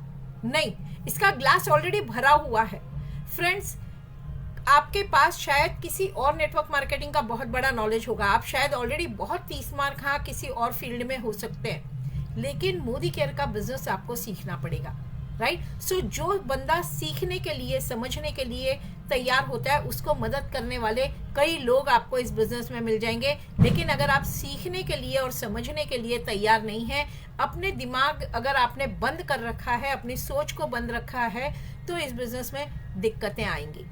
नहीं। इसका ग्लास ऑलरेडी भरा हुआ है। फ्रेंड्स, आपके पास शायद किसी और नेटवर्क मार्केटिंग का बहुत बड़ा नॉलेज होगा, आप शायद ऑलरेडी बहुत 30 मार्क किसी और फील्ड में हो सकते हैं, लेकिन मोदी केयर का बिजनेस आपको सीखना पड़ेगा, राइट। सो जो बंदा सीखने के लिए, समझने के लिए तैयार होता है, उसको मदद करने वाले कई लोग आपको इस बिजनेस में मिल जाएंगे। लेकिन अगर आप सीखने के लिए और समझने के लिए तैयार नहीं हैं, अपने दिमाग अगर आपने बंद कर रखा है, अपनी सोच को बंद रखा है, तो इस बिजनेस में दिक्कतें आएंगी।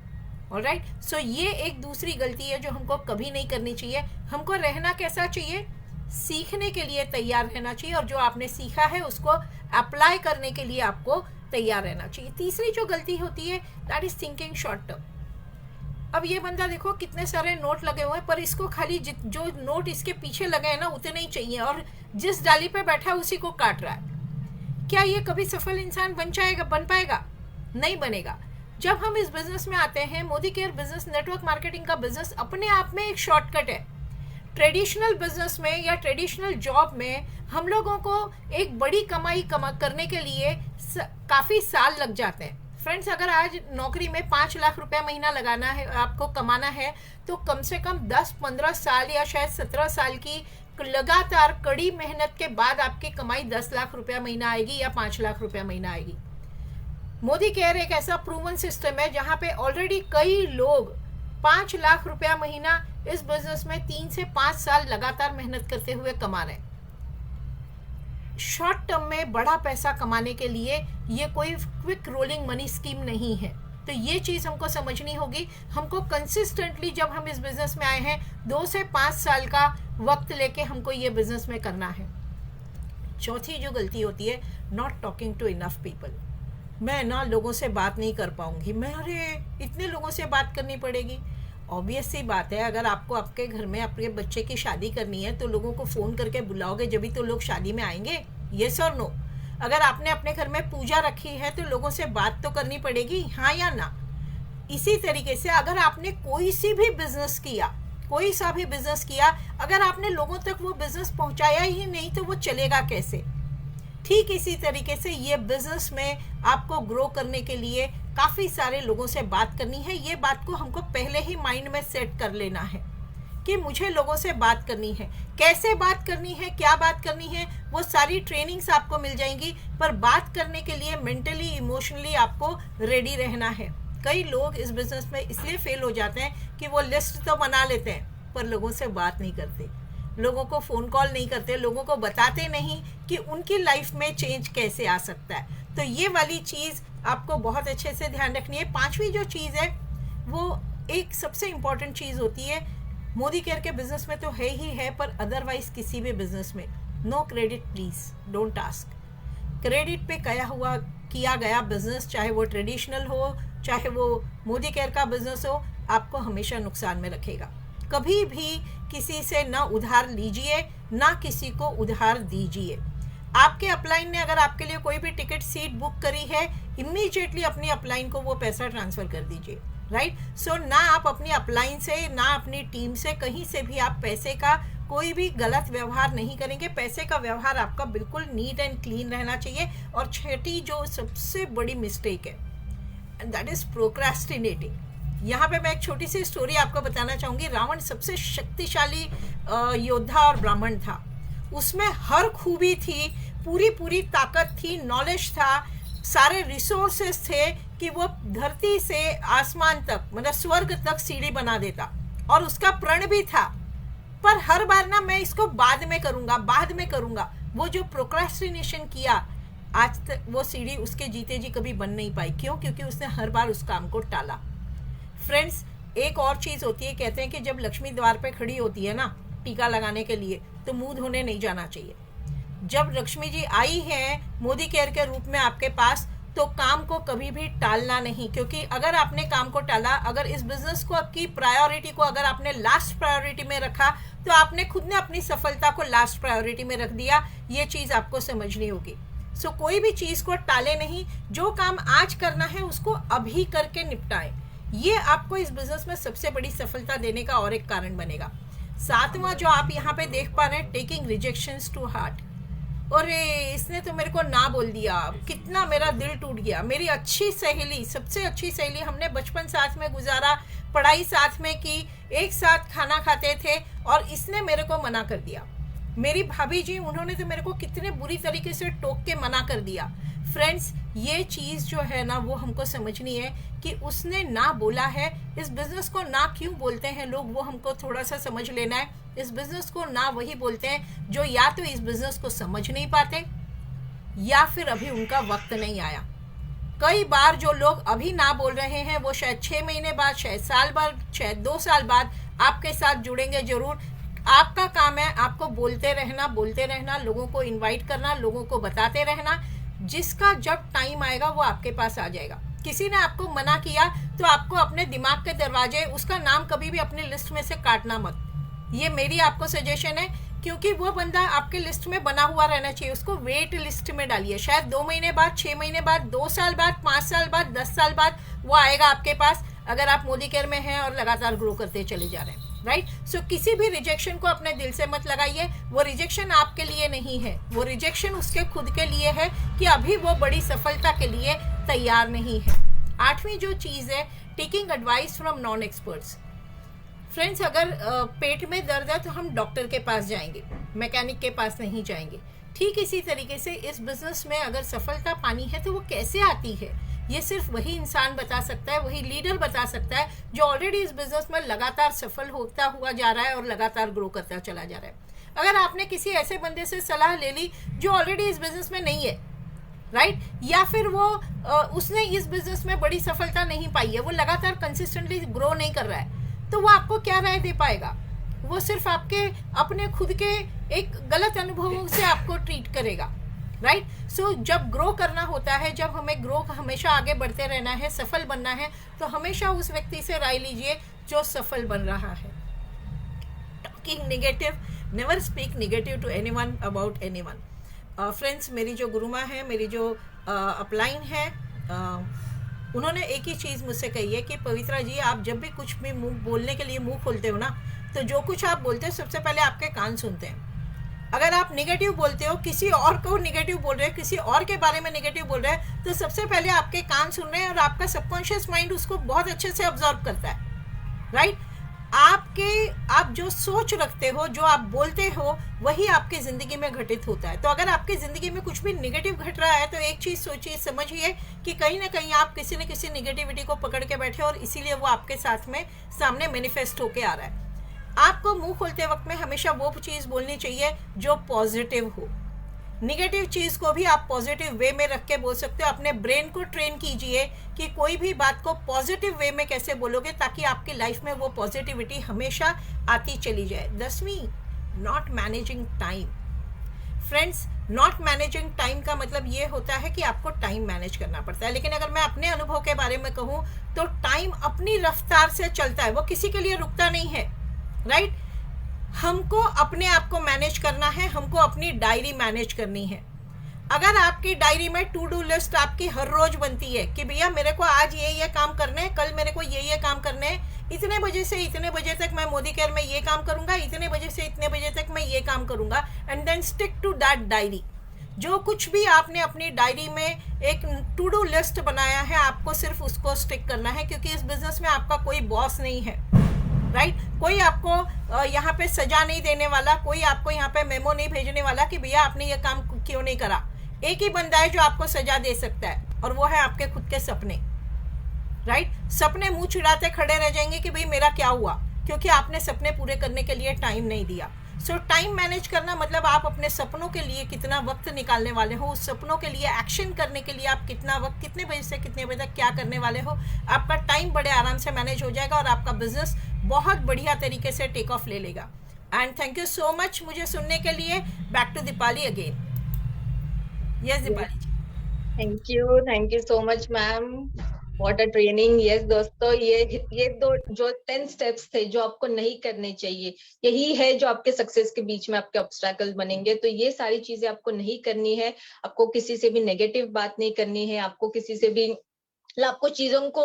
ऑलराइट, सो ये एक दूसरी गलती है जो हमको कभी नहीं करनी चाहिए। हमको रहना कैसा चाहिए? सीखने के लिए तैयार रहना चाहिए, और जो आपने सीखा है उसको अप्लाई करने के लिए आपको तैयार रहना चाहिए। तीसरी जो गलती होती है, that is thinking short term. अब ये बंदा देखो कितने सारे नोट लगे हुए हैं, पर इसको खाली जो नोट इसके पीछे लगे हैं ना उतने ही चाहिए, और जिस डाली पे बैठा है उसी को काट रहा है। क्या ये कभी सफल इंसान बन पाएगा? नहीं बनेगा। जब हम इस बिजनेस में आते हैं, Modi care business, network marketing का बिजनेस अपने आप में एक शॉर्टकट है। ट्रेडिशनल बिजनेस में या ट्रेडिशनल जॉब में हम लोगों को एक बड़ी कमाई करने के लिए काफ़ी साल लग जाते हैं। फ्रेंड्स, अगर आज नौकरी में 5 लाख रुपया महीना लगाना है, आपको कमाना है, तो कम से कम 10-15 साल या शायद 17 साल की लगातार कड़ी मेहनत के बाद आपकी कमाई 10 लाख रुपया महीना आएगी या 5 लाख रुपया महीना आएगी। मोदी केयर एक ऐसा प्रूवन सिस्टम है जहाँ पे ऑलरेडी कई लोग 5 लाख रुपया महीना इस बिजनेस में 3 से 5 साल लगातार मेहनत करते हुए कमा रहे हैं। शॉर्ट टर्म में बड़ा पैसा कमाने के लिए ये कोई क्विक रोलिंग मनी स्कीम नहीं है। तो ये चीज़ हमको समझनी होगी। हमको कंसिस्टेंटली, जब हम इस बिजनेस में आए हैं, 2 से 5 साल का वक्त लेके हमको ये बिजनेस में करना है। चौथी जो गलती होती है, not talking to enough people. मैं ना लोगों से बात नहीं कर पाऊंगी, मैं अरे इतने लोगों से बात करनी पड़ेगी। ऑब्वियस सी बात है, अगर आपको आपके घर में अपने बच्चे की शादी करनी है तो लोगों को फ़ोन करके बुलाओगे, जब भी तो लोग शादी में आएंगे, येस और नो। अगर आपने अपने घर में पूजा रखी है तो लोगों से बात तो करनी पड़ेगी, हाँ या ना। इसी तरीके से अगर आपने कोई सा भी बिजनेस किया, अगर आपने लोगों तक वो बिजनेस पहुंचाया ही नहीं तो वो चलेगा कैसे। ठीक इसी तरीके से ये बिजनेस में आपको ग्रो करने के लिए काफ़ी सारे लोगों से बात करनी है। ये बात को हमको पहले ही माइंड में सेट कर लेना है कि मुझे लोगों से बात करनी है। कैसे बात करनी है, क्या बात करनी है, वो सारी ट्रेनिंग्स आपको मिल जाएंगी, पर बात करने के लिए मेंटली इमोशनली आपको रेडी रहना है। कई लोग इस बिजनेस में इसलिए फेल हो जाते हैं कि वो लिस्ट तो बना लेते हैं पर लोगों से बात नहीं करते, लोगों को फ़ोन कॉल नहीं करते, लोगों को बताते नहीं कि उनकी लाइफ में चेंज कैसे आ सकता है। तो ये वाली चीज़ आपको बहुत अच्छे से ध्यान रखनी है। पांचवी जो चीज़ है वो एक सबसे इम्पॉर्टेंट चीज़ होती है, मोदी केयर के बिजनेस में तो है ही है, पर अदरवाइज किसी भी बिजनेस में no credit please, don't ask. Credit पे किया गया बिजनेस, चाहे वो ट्रेडिशनल हो चाहे वो मोदी केयर का बिजनेस हो, आपको हमेशा नुकसान में रखेगा। कभी भी किसी से ना उधार लीजिए, ना किसी को उधार दीजिए। आपके अपलाइन ने अगर आपके लिए कोई भी टिकट सीट बुक करी है, इमीडिएटली अपनी अपलाइन को वो पैसा ट्रांसफ़र कर दीजिए, राइट। सो ना आप अपनी अपलाइन से, ना अपनी टीम से, कहीं से भी आप पैसे का कोई भी गलत व्यवहार नहीं करेंगे। पैसे का व्यवहार आपका बिल्कुल नीट एंड क्लीन रहना चाहिए। और छठी जो सबसे बड़ी मिस्टेक है, दैट इज प्रोक्रेस्टिनेटिंग। यहाँ पे मैं एक छोटी सी स्टोरी आपको बताना चाहूँगी। रावण सबसे शक्तिशाली योद्धा और ब्राह्मण था, उसमें हर खूबी थी, पूरी ताकत थी, नॉलेज था, सारे रिसोर्सेस थे कि वो धरती से आसमान तक, मतलब स्वर्ग तक सीढ़ी बना देता, और उसका प्रण भी था। पर हर बार ना मैं इसको बाद में करूँगा, वो जो प्रोक्रेस्टिनेशन किया, आज तक वो सीढ़ी उसके जीते जी कभी बन नहीं पाई। क्यों? क्योंकि उसने हर बार उस काम को टाला। फ्रेंड्स, एक और चीज़ होती है, कहते हैं कि जब लक्ष्मी द्वार पे खड़ी होती है ना टीका लगाने के लिए, तो मुंह धोने नहीं जाना चाहिए। जब लक्ष्मी जी आई हैं मोदी केयर के रूप में आपके पास, तो काम को कभी भी टालना नहीं, क्योंकि अगर आपने काम को टाला, अगर इस बिजनेस को, आपकी प्रायोरिटी को अगर आपने लास्ट प्रायोरिटी में रखा, तो आपने खुद ने अपनी सफलता को लास्ट प्रायोरिटी में रख दिया। ये चीज़ आपको समझनी होगी। सो कोई भी चीज़ को टाले नहीं, जो काम आज करना है उसको अभी करके निपटाएं। ये आपको इस बिजनेस में सबसे बड़ी सफलता देने का और एक कारण बनेगा। सातवां जो आप यहाँ पे देख पा रहे हैं, टेकिंग रिजेक्शंस टू हार्ट। और इसने तो मेरे को ना बोल दिया, कितना मेरा दिल टूट गया। मेरी अच्छी सहेली, सबसे अच्छी सहेली, हमने बचपन साथ में गुजारा, पढ़ाई साथ में की, एक साथ खाना खाते थे, और इसने मेरे को मना कर दिया। मेरी भाभी जी, उन्होंने तो मेरे को कितने बुरी तरीके से टोक के मना कर दिया। फ्रेंड्स, ये चीज़ जो है ना, वो हमको समझनी है कि उसने ना बोला है। इस बिज़नेस को ना क्यों बोलते हैं लोग, वो हमको थोड़ा सा समझ लेना है। इस बिज़नेस को ना वही बोलते हैं जो या तो इस बिज़नेस को समझ नहीं पाते, या फिर अभी उनका वक्त नहीं आया। कई बार जो लोग अभी ना बोल रहे हैं, वो शायद 6 महीने बाद, शायद साल बाद, शायद 2 साल बाद आपके साथ जुड़ेंगे जरूर। आपका काम है आपको बोलते रहना, लोगों को इनवाइट करना, लोगों को बताते रहना। जिसका जब टाइम आएगा वो आपके पास आ जाएगा। किसी ने आपको मना किया तो आपको अपने दिमाग के दरवाजे, उसका नाम कभी भी अपनी लिस्ट में से काटना मत। ये मेरी आपको सजेशन है, क्योंकि वो बंदा आपके लिस्ट में बना हुआ रहना चाहिए। उसको वेट लिस्ट में डालिए। शायद 2 महीने बाद, 6 महीने बाद, 2 साल बाद, 5 साल बाद, 10 साल बाद वो आएगा आपके पास, अगर आप मोदी केयर में हैं और लगातार ग्रो करते चले जा रहे हैं, राइट। सो किसी भी रिजेक्शन को अपने दिल से मत लगाइए। वो रिजेक्शन आपके लिए नहीं है, वो रिजेक्शन उसके खुद के लिए है कि अभी वो बड़ी सफलता के लिए तैयार नहीं है। 8वीं जो चीज़ है, taking advice from non experts. Friends, अगर पेट में दर्द है तो हम डॉक्टर के पास जाएंगे, मैकेनिक के पास नहीं जाएंगे। ठीक इसी तरीके से इस बिजनेस में अगर सफलता पानी है तो वो कैसे आती है, ये सिर्फ वही इंसान बता सकता है, वही लीडर बता सकता है जो ऑलरेडी इस बिजनेस में लगातार सफल होता हुआ जा रहा है और लगातार ग्रो करता चला जा रहा है। अगर आपने किसी ऐसे बंदे से सलाह ले ली जो ऑलरेडी इस बिजनेस में नहीं है, राइट, या फिर वो उसने इस बिजनेस में बड़ी सफलता नहीं पाई है, वो लगातार कंसिस्टेंटली ग्रो नहीं कर रहा है, तो वो आपको क्या राय दे पाएगा? वो सिर्फ आपके अपने खुद के एक गलत अनुभवों से आपको ट्रीट करेगा, राइट। सो जब ग्रो करना होता है, जब हमें ग्रो हमेशा आगे बढ़ते रहना है, सफल बनना है, तो हमेशा उस व्यक्ति से राय लीजिए जो सफल बन रहा है। Talking negative, never speak negative to anyone about anyone. Friends, मेरी जो गुरुमा है, मेरी जो अपलाइन है, उन्होंने एक ही चीज़ मुझसे कही है कि पवित्रा जी, आप जब भी कुछ भी मुंह बोलने के लिए मुंह खोलते हो ना, तो जो कुछ आप बोलते हो सबसे पहले आपके कान सुनते हैं। अगर आप नेगेटिव बोलते हो, किसी और को नेगेटिव बोल रहे हो, किसी और के बारे में नेगेटिव बोल रहे हैं, तो सबसे पहले आपके कान सुन रहे हैं और आपका सबकॉन्शियस माइंड उसको बहुत अच्छे से ऑब्जर्व करता है, राइट। आप जो सोच रखते हो, जो आप बोलते हो, वही आपके ज़िंदगी में घटित होता है। तो अगर आपकी ज़िंदगी में कुछ भी नेगेटिव घट रहा है, तो एक चीज़ सोचिए, समझिए कि कहीं ना कहीं आप किसी न किसी नेगेटिविटी को पकड़ के बैठे और इसीलिए वो आपके साथ में सामने मैनिफेस्ट होके आ रहा है। आपको मुंह खोलते वक्त में हमेशा वो चीज़ बोलनी चाहिए जो पॉजिटिव हो। निगेटिव चीज़ को भी आप पॉजिटिव वे में रख के बोल सकते हो। अपने ब्रेन को ट्रेन कीजिए कि कोई भी बात को पॉजिटिव वे में कैसे बोलोगे, ताकि आपकी लाइफ में वो पॉजिटिविटी हमेशा आती चली जाए। 10वीं, not managing time. Friends, not managing time का मतलब ये होता है कि आपको टाइम मैनेज करना पड़ता है, लेकिन अगर मैं अपने अनुभव के बारे में कहूँ तो टाइम अपनी रफ्तार से चलता है, वो किसी के लिए रुकता नहीं है, राइट। हमको अपने आप को मैनेज करना है, हमको अपनी डायरी मैनेज करनी है। अगर आपकी डायरी में टू डू लिस्ट आपकी हर रोज बनती है कि भैया मेरे को आज ये काम करने हैं, कल मेरे को ये काम करने हैं, इतने बजे से इतने बजे तक मैं मोदी केयर में ये काम करूंगा, इतने बजे से इतने बजे तक मैं ये काम करूंगा, and then stick to that diary. जो कुछ भी आपने अपनी डायरी में एक टू डू लिस्ट बनाया है, आपको सिर्फ उसको स्टिक करना है, क्योंकि इस बिजनेस में आपका कोई बॉस नहीं है, राइट। कोई आपको यहाँ पे सजा नहीं देने वाला, कोई आपको यहाँ पे मेमो नहीं भेजने वाला कि भैया आपने ये काम क्यों नहीं करा। एक ही बंदा है जो आपको सजा दे सकता है, और वो है आपके खुद के सपने, राइट। सपने मुंह चिढ़ाते खड़े रह जाएंगे कि भाई मेरा क्या हुआ, क्योंकि आपने सपने पूरे करने के लिए टाइम नहीं दिया। सो टाइम मैनेज करना मतलब आप अपने सपनों के लिए कितना वक्त निकालने वाले हो, उस सपनों के लिए एक्शन करने के लिए आप कितना वक्त, कितने बजे से कितने बजे तक क्या करने वाले हो। आपका टाइम बड़े आराम से मैनेज हो जाएगा और आपका बिजनेस बहुत बढ़िया तरीके से टेक ऑफ ले लेगा। And thank you so much मुझे सुनने के लिए। Back to Deepali again. Yes Deepali ji. Thank you so much ma'am, what a training. Yes दोस्तों, ये दो जो 10 स्टेप्स थे जो आपको नहीं करने चाहिए, यही है जो आपके सक्सेस के बीच में आपके ऑब्स्टैकल बनेंगे। तो ये सारी चीजें आपको नहीं करनी है, आपको किसी से भी नेगेटिव बात नहीं करनी है, आपको किसी से भी आपको चीजों को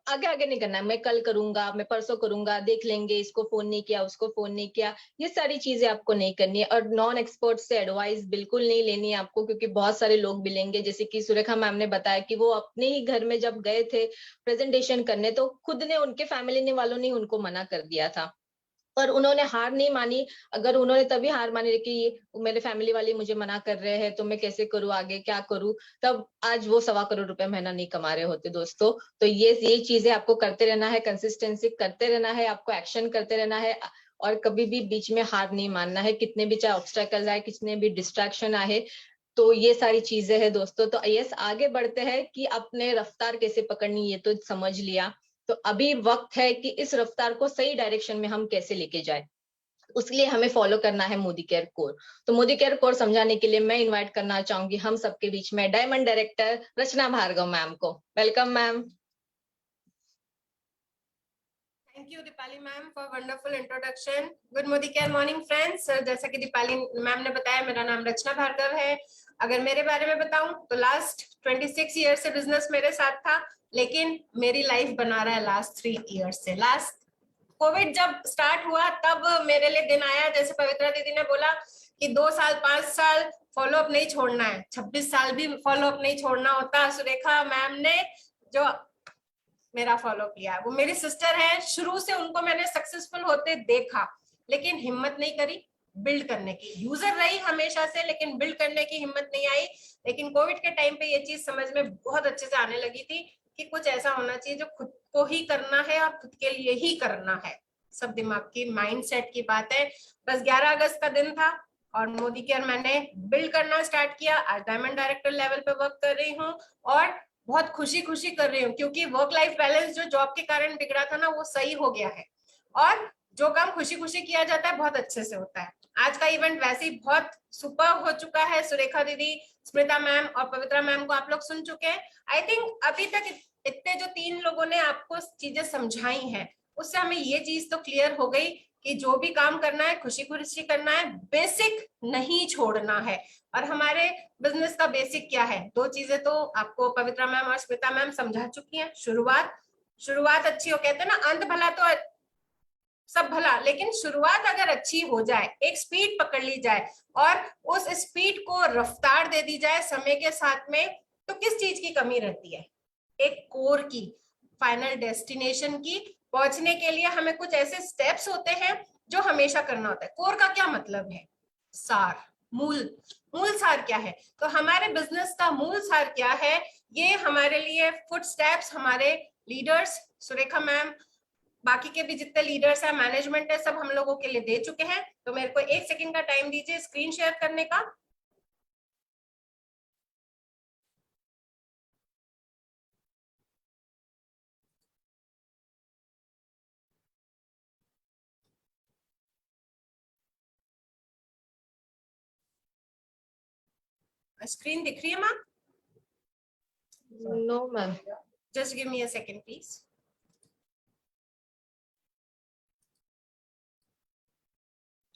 आगे नहीं करना है। मैं कल करूंगा, मैं परसों करूंगा, देख लेंगे, इसको फोन नहीं किया, उसको फोन नहीं किया, ये सारी चीजें आपको नहीं करनी है। और नॉन एक्सपर्ट से एडवाइस बिल्कुल नहीं लेनी है आपको, क्योंकि बहुत सारे लोग मिलेंगे, जैसे कि सुरेखा मैम ने बताया कि वो अपने ही घर में जब गए थे प्रेजेंटेशन करने, तो खुद ने, उनके फैमिली ने वालों ने उनको मना कर दिया था, पर उन्होंने हार नहीं मानी। अगर उन्होंने तभी हार मानी कि मेरे फैमिली वाले मुझे मना कर रहे हैं, तो मैं कैसे करूं, आगे क्या करूं, तब आज वो 1.25 करोड़ रुपए महीना नहीं कमा रहे होते दोस्तों। तो ये चीजें आपको करते रहना है, कंसिस्टेंसी करते रहना है, आपको एक्शन करते रहना है, और कभी भी बीच में हार नहीं मानना है, कितने भी चाहे ऑब्स्टेकल आए, कितने भी डिस्ट्रैक्शन आए। तो ये सारी चीजें हैं दोस्तों। तो यस, आगे बढ़ते हैं कि अपने रफ्तार कैसे पकड़नी, ये तो समझ लिया। तो अभी वक्त है कि इस रफ्तार को सही डायरेक्शन में हम कैसे लेके जाए, उसके लिए हमें फॉलो करना है मोदी केयर कोर। तो मोदी केयर कोर समझाने के लिए मैं इनवाइट करना चाहूंगी हम सबके बीच में डायमंड डायरेक्टर रचना भार्गव मैम को। Welcome ma'am. Thank you Deepali ma'am for wonderful introduction. Good Modi care morning friends. जैसा कि दीपाली मैम ने बताया, मेरा नाम रचना भार्गव है। अगर मेरे बारे में बताऊं तो लास्ट 26 ईयर से बिजनेस मेरे साथ था, लेकिन मेरी लाइफ बना रहा है लास्ट 3 ईयर्स से। लास्ट कोविड जब स्टार्ट हुआ तब मेरे लिए दिन आया, जैसे पवित्रा दीदी ने बोला कि 2 साल 5 साल फॉलो अप नहीं छोड़ना है, 26 साल भी फॉलो अप नहीं छोड़ना होता। सुरेखा मैम ने जो मेरा फॉलो किया, वो मेरी सिस्टर है, शुरू से उनको मैंने सक्सेसफुल होते देखा, लेकिन हिम्मत नहीं करी बिल्ड करने की। यूजर रही हमेशा से, लेकिन बिल्ड करने की हिम्मत नहीं आई। लेकिन कोविड के टाइम पे ये चीज समझ में बहुत अच्छे से आने लगी थी कि कुछ ऐसा होना चाहिए जो खुद को ही करना है और खुद के लिए ही करना है। सब दिमाग की, माइंडसेट की बात है। बस 11 अगस्त का दिन था और मोदी केयर मैंने बिल्ड करना स्टार्ट किया। आज डायमंड डायरेक्टर लेवल पे वर्क कर रही हूँ और बहुत खुशी कर रही हूँ, क्योंकि वर्क लाइफ बैलेंस जो जॉब के कारण बिगड़ा था ना, वो सही हो गया है। और जो काम खुशी खुशी किया जाता है बहुत अच्छे से होता है। आज का इवेंट वैसे ही बहुत सुपर हो चुका है। सुरेखा दीदी, स्मिता मैम और पवित्रा मैम को आप लोग सुन चुके हैं। आई थिंक अभी तक इतने जो 3 लोगों ने आपको चीजें समझाई हैं, उससे हमें ये चीज तो क्लियर हो गई कि जो भी काम करना है खुशी खुशी करना है, बेसिक नहीं छोड़ना है। और हमारे बिजनेस का बेसिक क्या है, 2 चीजें तो आपको पवित्रा मैम और स्मिता मैम समझा चुकी हैं। शुरुआत अच्छी हो, कहते हैं ना अंत भला तो सब भला, लेकिन शुरुआत अगर अच्छी हो जाए, एक स्पीड पकड़ ली जाए और उस स्पीड को रफ्तार दे दी जाए समय के साथ में, तो किस चीज की कमी रहती है? एक कोर की, फाइनल डेस्टिनेशन की पहुंचने के लिए हमें कुछ ऐसे स्टेप्स होते हैं जो हमेशा करना होता है। कोर का क्या मतलब है? सार, मूल सार क्या है? तो हमारे बिजनेस का मूल सार क्या है, ये हमारे लिए फुट स्टेप्स हमारे लीडर्स, सुरेखा मैम, बाकी के भी जितने लीडर्स हैं, मैनेजमेंट है, सब हम लोगों के लिए दे चुके हैं। तो मेरे को 1 सेकंड का टाइम दीजिए स्क्रीन शेयर करने का। स्क्रीन दिख रही है ma'am? No ma'am. Just give me a second please.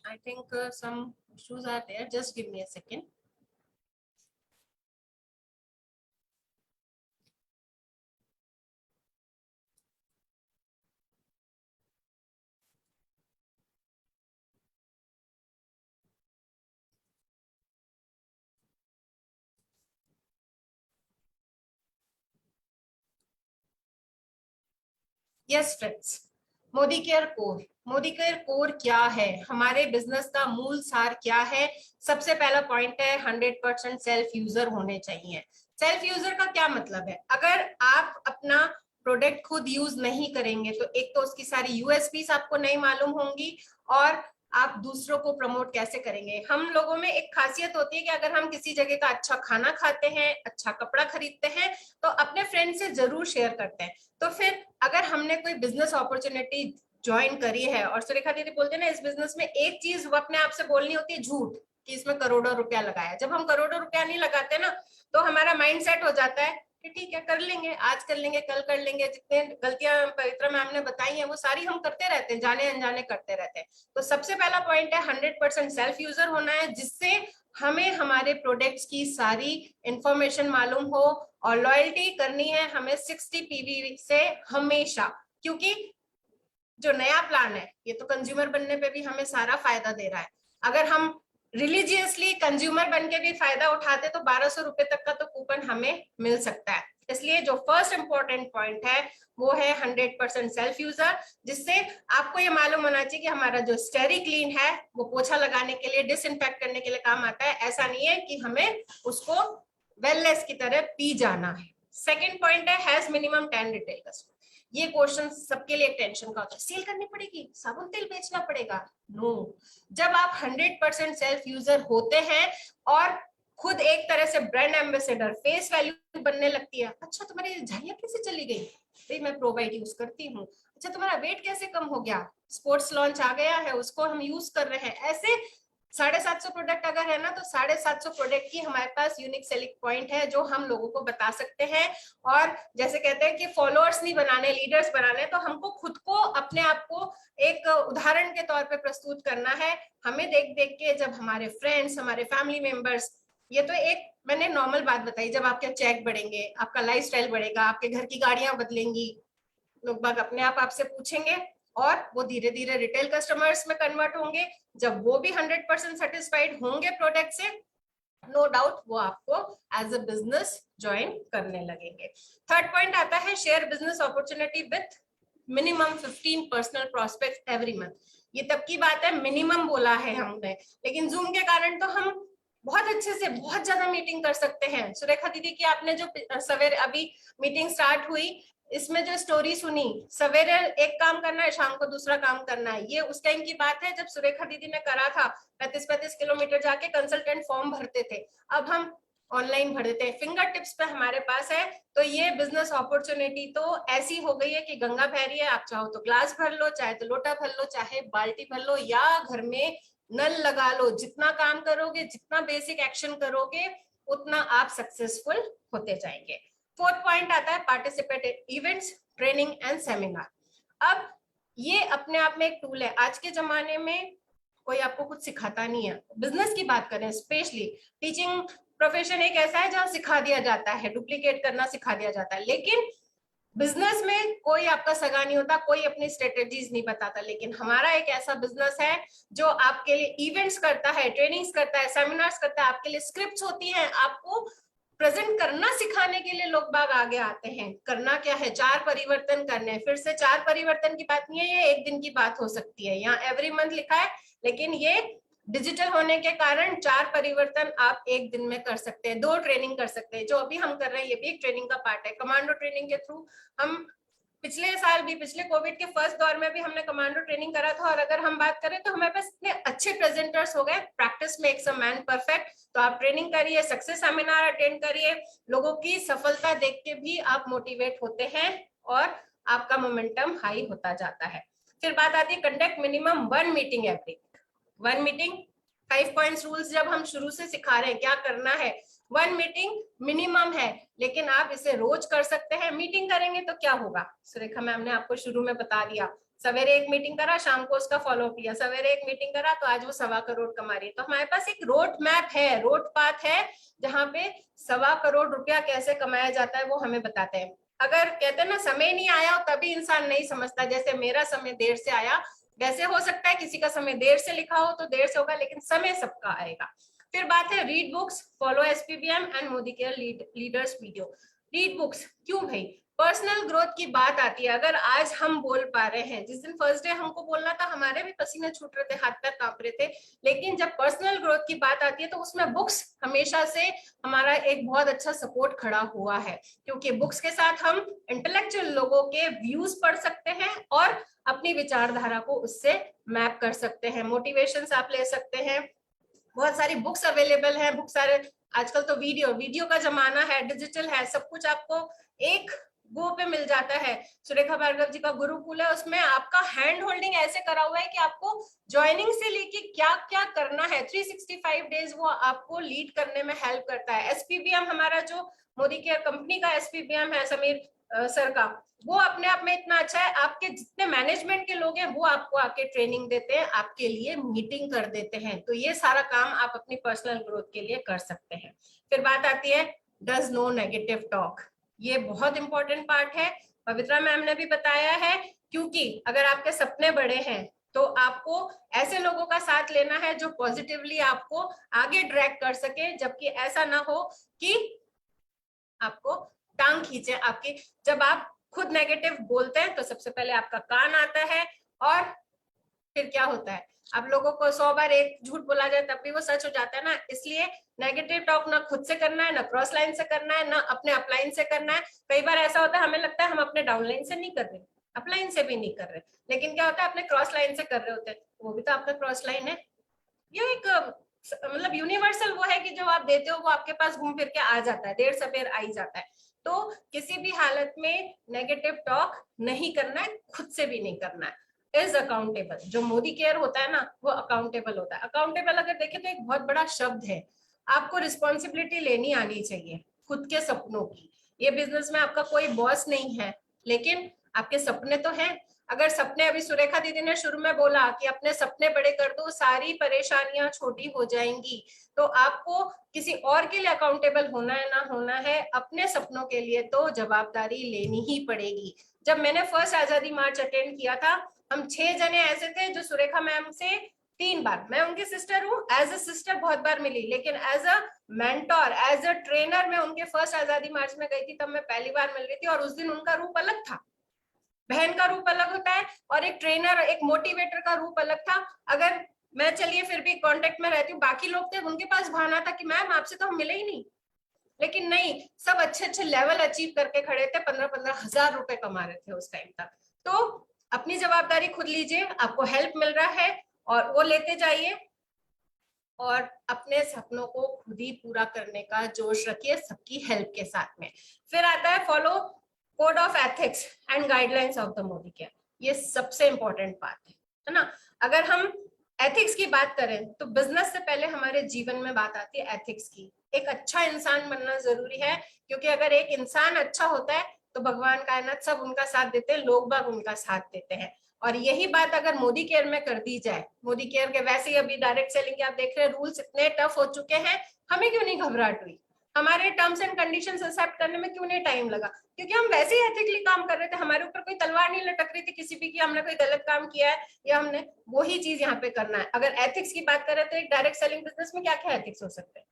I think some issues are there. Just give me a second. Yes friends, Modi care core. Modi care core क्या है, हमारे बिजनेस का मूल सार क्या है? सबसे पहला पॉइंट है 100% सेल्फ यूजर होने चाहिए। सेल्फ यूजर का क्या मतलब है? अगर आप अपना प्रोडक्ट खुद यूज नहीं करेंगे तो एक तो उसकी सारी यूएसपीस आपको नहीं मालूम होंगी, और आप दूसरों को प्रमोट कैसे करेंगे? हम लोगों में एक खासियत होती है कि अगर हम किसी जगह का अच्छा खाना खाते हैं, अच्छा कपड़ा खरीदते हैं, तो अपने फ्रेंड से जरूर शेयर करते हैं। तो फिर अगर हमने कोई बिजनेस अपॉर्चुनिटी ज्वाइन करी है, और सुरेखा दीदी बोलते हैं ना, इस बिजनेस में एक चीज वो अपने आप से बोलनी होती है, झूठ, कि इसमें करोड़ों रुपया लगाया। जब हम करोड़ों रुपया नहीं लगाते ना, तो हमारा माइंड सेट हो जाता है कि ठीक है, कर लेंगे, आज कर लेंगे, कल कर लेंगे। जितने गलतियां पवित्रा मैम ने बताई हैं वो सारी हम करते रहते हैं, जाने अनजाने करते रहते हैं। तो सबसे पहला पॉइंट है 100% सेल्फ यूजर होना है, जिससे हमें हमारे प्रोडक्ट्स की सारी इंफॉर्मेशन मालूम हो। और लॉयल्टी करनी है हमें 60 पीवी से हमेशा, क्योंकि जो नया प्लान है ये तो कंज्यूमर बनने पे भी हमें सारा फायदा दे रहा है। अगर हम रिलीजियसली कंज्यूमर बन के भी फायदा उठाते तो 1200 रुपए तक का तो कूपन हमें मिल सकता है। इसलिए जो फर्स्ट इंपॉर्टेंट पॉइंट है वो है 100% सेल्फ यूजर, जिससे आपको ये मालूम होना चाहिए कि हमारा जो स्टेरी क्लीन है वो पोछा लगाने के लिए, डिसइंफेक्ट करने के लिए काम आता है। ऐसा नहीं है कि हमें उसको वेलनेस की तरह पी जाना है। सेकेंड पॉइंट है हैज मिनिमम 10 रिटेल कस्टमर। ये क्वेश्चन सबके लिए टेंशन का होता है, सेल करनी पड़ेगी, साबुन तेल बेचना पड़ेगा। नो, जब आप 100% सेल्फ यूजर होते हैं और खुद एक तरह से ब्रांड एम्बेसडर, फेस वैल्यू बनने लगती है। अच्छा, तुम्हारी झाइयां कैसे चली गई? भाई मैं प्रोवाइड यूज करती हूँ। अच्छा, तुम्हारा वेट कैसे कम हो गया? स्पोर्ट्स लॉन्च आ गया है, उसको हम यूज कर रहे हैं। ऐसे 750 प्रोडक्ट अगर है ना, तो 750 प्रोडक्ट की हमारे पास यूनिक सेलिंग पॉइंट है जो हम लोगों को बता सकते हैं। और जैसे कहते हैं कि फॉलोअर्स नहीं बनाने, लीडर्स बनाने, तो हमको खुद को, अपने आप को एक उदाहरण के तौर पे प्रस्तुत करना है। हमें देख देख के जब हमारे फ्रेंड्स, हमारे फैमिली मेंबर्स, ये तो एक मैंने नॉर्मल बात बताई, जब आपके चेक बढ़ेंगे, आपका लाइफस्टाइल बढ़ेगा, आपके घर की गाड़ियां बदलेंगी, लोग बाग अपने आप आपसे पूछेंगे और वो धीरे धीरे रिटेल कस्टमर्स में कन्वर्ट होंगे। जब वो भी 100% सेटिस्फाइड होंगे प्रोडक्ट से, नो डाउट वो आपको एज अ बिजनेस ज्वाइन करने लगेंगे। थर्ड पॉइंट आता है share business opportunity with minimum 15 personal prospect every month. ये तब की बात है, मिनिमम बोला है हमने, लेकिन जूम के कारण तो हम बहुत अच्छे से बहुत ज्यादा मीटिंग कर सकते हैं। सुरेखा दीदी की आपने जो सवेरे अभी मीटिंग स्टार्ट हुई, इसमें जो स्टोरी सुनी, सवेरे एक काम करना है, शाम को दूसरा काम करना है, ये उस टाइम की बात है जब सुरेखा दीदी ने करा था। 35-35 किलोमीटर जाके कंसल्टेंट फॉर्म भरते थे। अब हम ऑनलाइन भर देते हैं, फिंगर टिप्स पे हमारे पास है। तो ये बिजनेस अपॉर्चुनिटी तो ऐसी हो गई है कि गंगा बह रही है, आप चाहो तो ग्लास भर लो, चाहे तो लोटा भर लो, चाहे बाल्टी भर लो, या घर में नल लगा लो। जितना काम करोगे, जितना बेसिक एक्शन करोगे, उतना आप सक्सेसफुल होते जाएंगे। फोर्थ पॉइंट आता है participate in events, training and seminar. अब ये अपने आप में एक टूल है। आज के जमाने में कोई आपको कुछ सिखाता नहीं है। बिजनेस की बात करें, स्पेशली टीचिंग प्रोफेशन एक ऐसा है जहां सिखा दिया जाता है, डुप्लीकेट करना सिखा दिया जाता है। लेकिन बिजनेस में कोई आपका सगा नहीं होता, कोई अपनी स्ट्रेटेजीज नहीं बताता। लेकिन हमारा एक ऐसा बिजनेस है जो आपके लिए इवेंट्स करता है, ट्रेनिंग्स करता है, सेमिनार्स करता है, आपके लिए स्क्रिप्ट्स होती हैं, आपको प्रेजेंट करना सिखाने के लिए लोग बाग आगे आते हैं। करना क्या है, 4 परिवर्तन करने हैं। फिर से 4 परिवर्तन की बात नहीं है, ये एक दिन की बात हो सकती है। यहाँ एवरी मंथ लिखा है, लेकिन ये डिजिटल होने के कारण 4 परिवर्तन आप एक दिन में कर सकते हैं। 2 ट्रेनिंग कर सकते हैं, जो अभी हम कर रहे हैं ये भी एक ट्रेनिंग का पार्ट है। कमांडो ट्रेनिंग के थ्रू हम पिछले साल भी, पिछले कोविड के फर्स्ट दौर में भी हमने कमांडो ट्रेनिंग करा था। और अगर हम बात करें तो हमारे पास इतने अच्छे प्रेजेंटर्स हो गए, practice makes a man perfect. तो आप ट्रेनिंग करिए, सक्सेस सेमिनार अटेंड करिए, लोगों की सफलता देख के भी आप मोटिवेट होते हैं और आपका मोमेंटम हाई होता जाता है। फिर बात आती है conduct minimum 1 meeting every 1 meeting. 5 points rules जब हम शुरू से सिखा रहे हैं क्या करना है, 1 मीटिंग मिनिमम है, लेकिन आप इसे रोज कर सकते हैं। मीटिंग करेंगे तो क्या होगा, सुरेखा मैम ने आपको शुरू में बता दिया। सवेरे एक मीटिंग करा, शाम को उसका फॉलोअप लिया, सवेरे एक मीटिंग करा तो आज वो 1.25 करोड़ कमा रही है। तो हमारे पास एक रोड मैप है, रोड पाथ है, जहां पे 1.25 करोड़ रुपया कैसे कमाया जाता है वो हमें बताते हैं। अगर कहते हैं ना समय नहीं आया तभी इंसान नहीं समझता, जैसे मेरा समय देर से आया, वैसे हो सकता है किसी का समय देर से लिखा हो तो देर से होगा, लेकिन समय सबका आएगा। फिर बात है read books, follow SPBM and Modi care leaders video. Read books क्यों भाई, पर्सनल ग्रोथ की बात आती है। अगर आज हम बोल पा रहे हैं, जिस दिन फर्स्ट डे हमको बोलना था हमारे भी पसीने छूट रहे थे, हाथ पैर कांप रहे थे, लेकिन जब पर्सनल ग्रोथ की बात आती है तो उसमें बुक्स हमेशा से हमारा एक बहुत अच्छा सपोर्ट खड़ा हुआ है। क्योंकि बुक्स के साथ हम इंटेलेक्चुअल लोगों के व्यूज पढ़ सकते हैं और अपनी विचारधारा को उससे मैप कर सकते हैं। मोटिवेशंस आप ले सकते हैं, बहुत सारी बुक्स अवेलेबल है। बुक सारे आजकल तो वीडियो का जमाना है, डिजिटल है, सब कुछ आपको एक गो पे मिल जाता है। सुरेखा भार्गव जी का गुरुकुल है, उसमें आपका हैंड होल्डिंग ऐसे करा हुआ है कि आपको ज्वाइनिंग से लेके क्या क्या करना है 365 डेज वो आपको लीड करने में हेल्प करता है। एसपीबीएम हमारा जो मोदी केयर कंपनी का एसपीबीएम है समीर सर का, वो अपने आप में इतना अच्छा है। आपके जितने मैनेजमेंट के लोग हैं वो आपको आके ट्रेनिंग देते हैं, आपके लिए मीटिंग कर देते हैं। तो ये सारा काम आप अपनी पर्सनल ग्रोथ के लिए कर सकते हैं। फिर बात आती है डज नो नेगेटिव टॉक, ये बहुत इंपॉर्टेंट पार्ट है, पवित्रा मैम ने भी बताया है। क्योंकि अगर आपके सपने बड़े हैं तो आपको ऐसे लोगों का साथ लेना है जो पॉजिटिवली आपको आगे ड्रैग कर सके, जबकि ऐसा ना हो कि आपको टांग खींचे आपकी। जब आप खुद नेगेटिव बोलते हैं तो सबसे पहले आपका कान आता है और फिर क्या होता है, आप लोगों को 100 बार एक झूठ बोला जाए तब भी वो सच हो जाता है ना। इसलिए नेगेटिव टॉक ना खुद से करना है, ना क्रॉस लाइन से करना है, ना अपने अपलाइन से करना है। कई बार ऐसा होता है हमें लगता है हम अपने डाउन लाइन से नहीं कर रहे, अपलाइन से भी नहीं कर रहे, लेकिन क्या होता है अपने क्रॉस लाइन से कर रहे होते हैं, वो भी तो आपका क्रॉस लाइन है। ये एक मतलब यूनिवर्सल वो है कि जो आप देते हो वो आपके पास घूम फिर के आ जाता है, देर सवेर आ ही जाता है। तो किसी भी हालत में नेगेटिव टॉक नहीं करना है, खुद से भी नहीं करना है। इज अकाउंटेबल, जो मोदी केयर होता है ना वो अकाउंटेबल होता है। अकाउंटेबल अगर देखें तो एक बहुत बड़ा शब्द है, आपको रिस्पॉन्सिबिलिटी लेनी आनी चाहिए खुद के सपनों की। ये बिजनेस में आपका कोई बॉस नहीं है, लेकिन आपके सपने तो हैं। अगर सपने, अभी सुरेखा दीदी ने शुरू में बोला कि अपने सपने बड़े कर दो, सारी परेशानियां छोटी हो जाएंगी। तो आपको किसी और के लिए अकाउंटेबल होना है ना होना है, अपने सपनों के लिए तो जवाबदारी लेनी ही पड़ेगी। जब मैंने फर्स्ट आजादी मार्च अटेंड किया था, हम 6 जने ऐसे थे जो सुरेखा मैम से 3 बार, मैं उनकी सिस्टर हूँ, एज अ सिस्टर बहुत बार मिली, लेकिन as a mentor, as a trainer मैं उनके फर्स्ट आजादी मार्च में गई थी, तब मैं पहली बार मिल रही थी। और उस दिन उनका रूप अलग था, बहन का रूप अलग होता है और एक ट्रेनर, एक मोटिवेटर का रूप अलग था। अगर मैं चलिए फिर भी कांटेक्ट में रहती हूँ, बाकी लोग थे उनके पास भावना था कि मैम आपसे तो हम मिले ही नहीं, लेकिन नहीं, सब अच्छे अच्छे लेवल अचीव करके खड़े थे, 15-15 हजार रुपए कमा रहे थे उस टाइम तक। तो अपनी जवाबदारी खुद लीजिए, आपको हेल्प मिल रहा है और वो लेते जाइए। और अपने सपनों को खुद ही पूरा करने का जोश रखिए सबकी हेल्प के साथ में। फिर आता है follow code of ethics and guidelines of the Modi care. ये सबसे इंपॉर्टेंट बात है ना। अगर हम एथिक्स की बात करें तो बिजनेस से पहले हमारे जीवन में बात आती है एथिक्स की। एक अच्छा इंसान बनना जरूरी है, क्योंकि अगर एक इंसान अच्छा होता है तो भगवान कायनात सब उनका साथ देते हैं, लोग बाग उनका साथ देते हैं। और यही बात अगर मोदी केयर में कर दी जाए, मोदी केयर के वैसे ही अभी डायरेक्ट सेलिंग के आप देख रहे हैं रूल्स इतने टफ हो चुके हैं, हमें क्यों नहीं घबराहट हुई, हमारे टर्म्स एंड कंडीशंस एक्सेप्ट करने में क्यों नहीं टाइम लगा, क्योंकि हम वैसे ही एथिकली काम कर रहे थे, हमारे ऊपर कोई तलवार नहीं लटक रही थी किसी भी की हमने कोई गलत काम किया है या हमने वही चीज यहाँ पे करना है। अगर एथिक्स की बात करें तो एक डायरेक्ट सेलिंग बिजनेस में क्या क्या एथिक्स हो सकते हैं,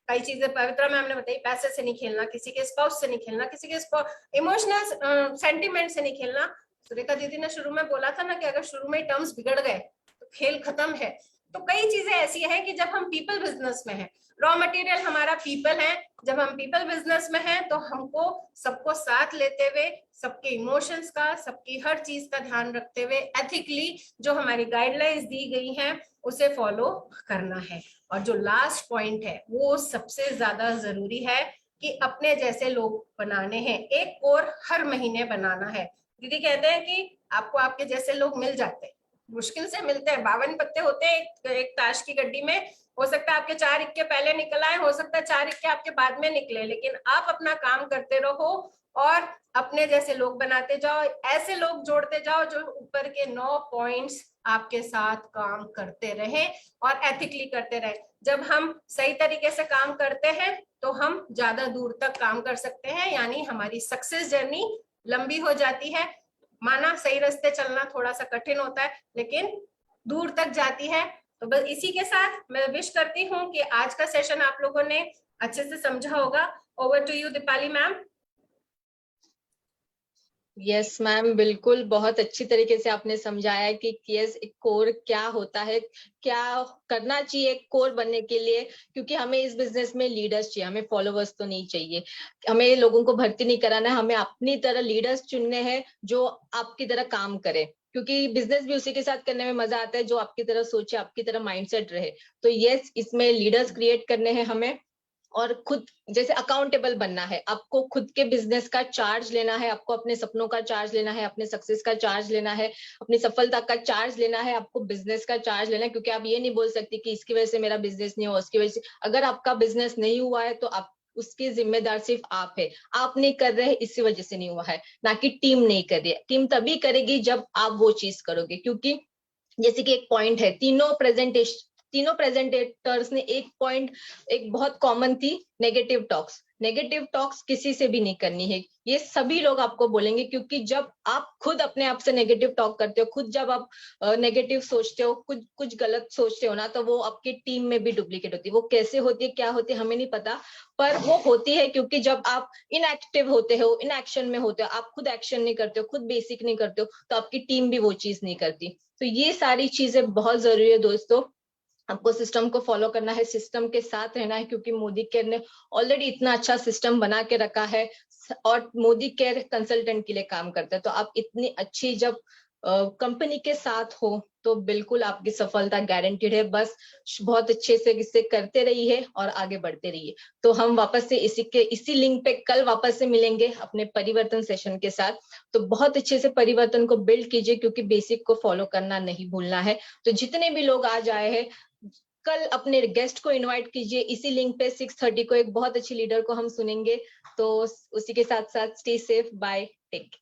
कई चीजें पवित्रा मैम ने बताई, पैसे से नहीं खेलना, किसी के स्पाउस से नहीं खेलना, किसी के इमोशनल सेंटिमेंट से नहीं खेलना। सुरेखा दीदी ने शुरू में बोला था ना कि अगर शुरू में टर्म्स बिगड़ गए तो खेल खत्म है। तो कई चीजें ऐसी है कि जब हम पीपल बिजनेस में हैं, रॉ मटेरियल हमारा पीपल है, जब हम पीपल बिजनेस में हैं तो हमको सबको साथ लेते हुए, सबके इमोशंस का, सबकी हर चीज का ध्यान रखते हुए एथिकली जो हमारी गाइडलाइंस दी गई हैं उसे फॉलो करना है। और जो लास्ट पॉइंट है वो सबसे ज्यादा जरूरी है कि अपने जैसे लोग बनाने हैं, एक कोर हर महीने बनाना है। दीदी कहते हैं कि आपको आपके जैसे लोग मिल जाते हैं, मुश्किल से मिलते हैं, 52 पत्ते होते हैं एक ताश की गड्डी में, हो सकता है आपके 4 इक्के पहले निकल आए, हो सकता है 4 इक्के आपके बाद में निकले, लेकिन आप अपना काम करते रहो और अपने जैसे लोग बनाते जाओ, ऐसे लोग जोड़ते जाओ जो ऊपर के 9 पॉइंट्स आपके साथ काम करते रहे और एथिकली करते रहे। जब हम सही तरीके से काम करते हैं तो हम ज्यादा दूर तक काम कर सकते हैं, यानी हमारी सक्सेस जर्नी लंबी हो जाती है। माना सही रास्ते चलना थोड़ा सा कठिन होता है लेकिन दूर तक जाती है। तो बस इसी के साथ मैं विश करती हूँ कि आज का सेशन आप लोगों ने अच्छे से समझा होगा। Over to you Deepali ma'am. Yes ma'am, बिल्कुल बहुत अच्छी तरीके से आपने समझाया कि यस एक कोर क्या होता है, क्या करना चाहिए कोर बनने के लिए, क्योंकि हमें इस बिजनेस में लीडर्स चाहिए, हमें फॉलोवर्स तो नहीं चाहिए, हमें लोगों को भर्ती नहीं कराना है, हमें अपनी तरह लीडर्स चुनने हैं जो आपकी तरह काम करे, क्योंकि बिजनेस भी उसी के साथ करने में मजा आता है जो आपकी तरह सोचे, आपकी तरह माइंडसेट रहे। तो यस, इसमें लीडर्स क्रिएट करने हैं हमें, और खुद जैसे अकाउंटेबल बनना है, आपको खुद के बिजनेस का चार्ज लेना है, आपको अपने सपनों का चार्ज लेना है, अपने सक्सेस का चार्ज लेना है, अपनी सफलता का चार्ज लेना है, आपको बिजनेस का चार्ज लेना है, क्योंकि आप ये नहीं बोल सकते कि इसकी वजह से मेरा बिजनेस नहीं हुआ, उसकी वजह से। अगर आपका बिजनेस नहीं हुआ है तो आप उसकी जिम्मेदार सिर्फ आप है, आप नहीं कर रहे इसी वजह से नहीं हुआ है, ना कि टीम नहीं कर रही है। टीम तभी करेगी जब आप वो चीज करोगे, क्योंकि जैसे कि एक पॉइंट है, तीनों प्रेजेंटेटर्स ने एक बहुत कॉमन थी, नेगेटिव टॉक्स किसी से भी नहीं करनी है, ये सभी लोग आपको बोलेंगे, क्योंकि जब आप खुद अपने आप से नेगेटिव टॉक करते हो, खुद जब आप नेगेटिव सोचते हो, कुछ गलत सोचते हो ना, तो वो आपकी टीम में भी डुप्लीकेट होती है। वो कैसे होती है, क्या होती है, हमें नहीं पता, पर वो होती है क्योंकि जब आप इनएक्टिव होते हो, इनएक्शन में होते हो, आप खुद एक्शन नहीं करते हो, खुद बेसिक नहीं करते हो, तो आपकी टीम भी वो चीज नहीं करती। तो ये सारी चीजें बहुत जरूरी है दोस्तों, आपको सिस्टम को फॉलो करना है, सिस्टम के साथ रहना है, क्योंकि मोदी केयर ने ऑलरेडी इतना अच्छा सिस्टम बना के रखा है, और मोदी केयर कंसल्टेंट के लिए काम करता है। तो आप इतनी अच्छी जब कंपनी के साथ हो तो बिल्कुल आपकी सफलता गारंटीड है। बस बहुत अच्छे से इसे करते रहिए और आगे बढ़ते रहिए। तो हम वापस से इसी लिंक पे कल वापस से मिलेंगे अपने परिवर्तन सेशन के साथ। तो बहुत अच्छे से परिवर्तन को बिल्ड कीजिए, क्योंकि बेसिक को फॉलो करना नहीं भूलना है। तो जितने भी लोग आज आए हैं, कल अपने गेस्ट को इनवाइट कीजिए, इसी लिंक पे 6:30 को एक बहुत अच्छी लीडर को हम सुनेंगे। तो उसी के साथ साथ stay safe, bye, take care.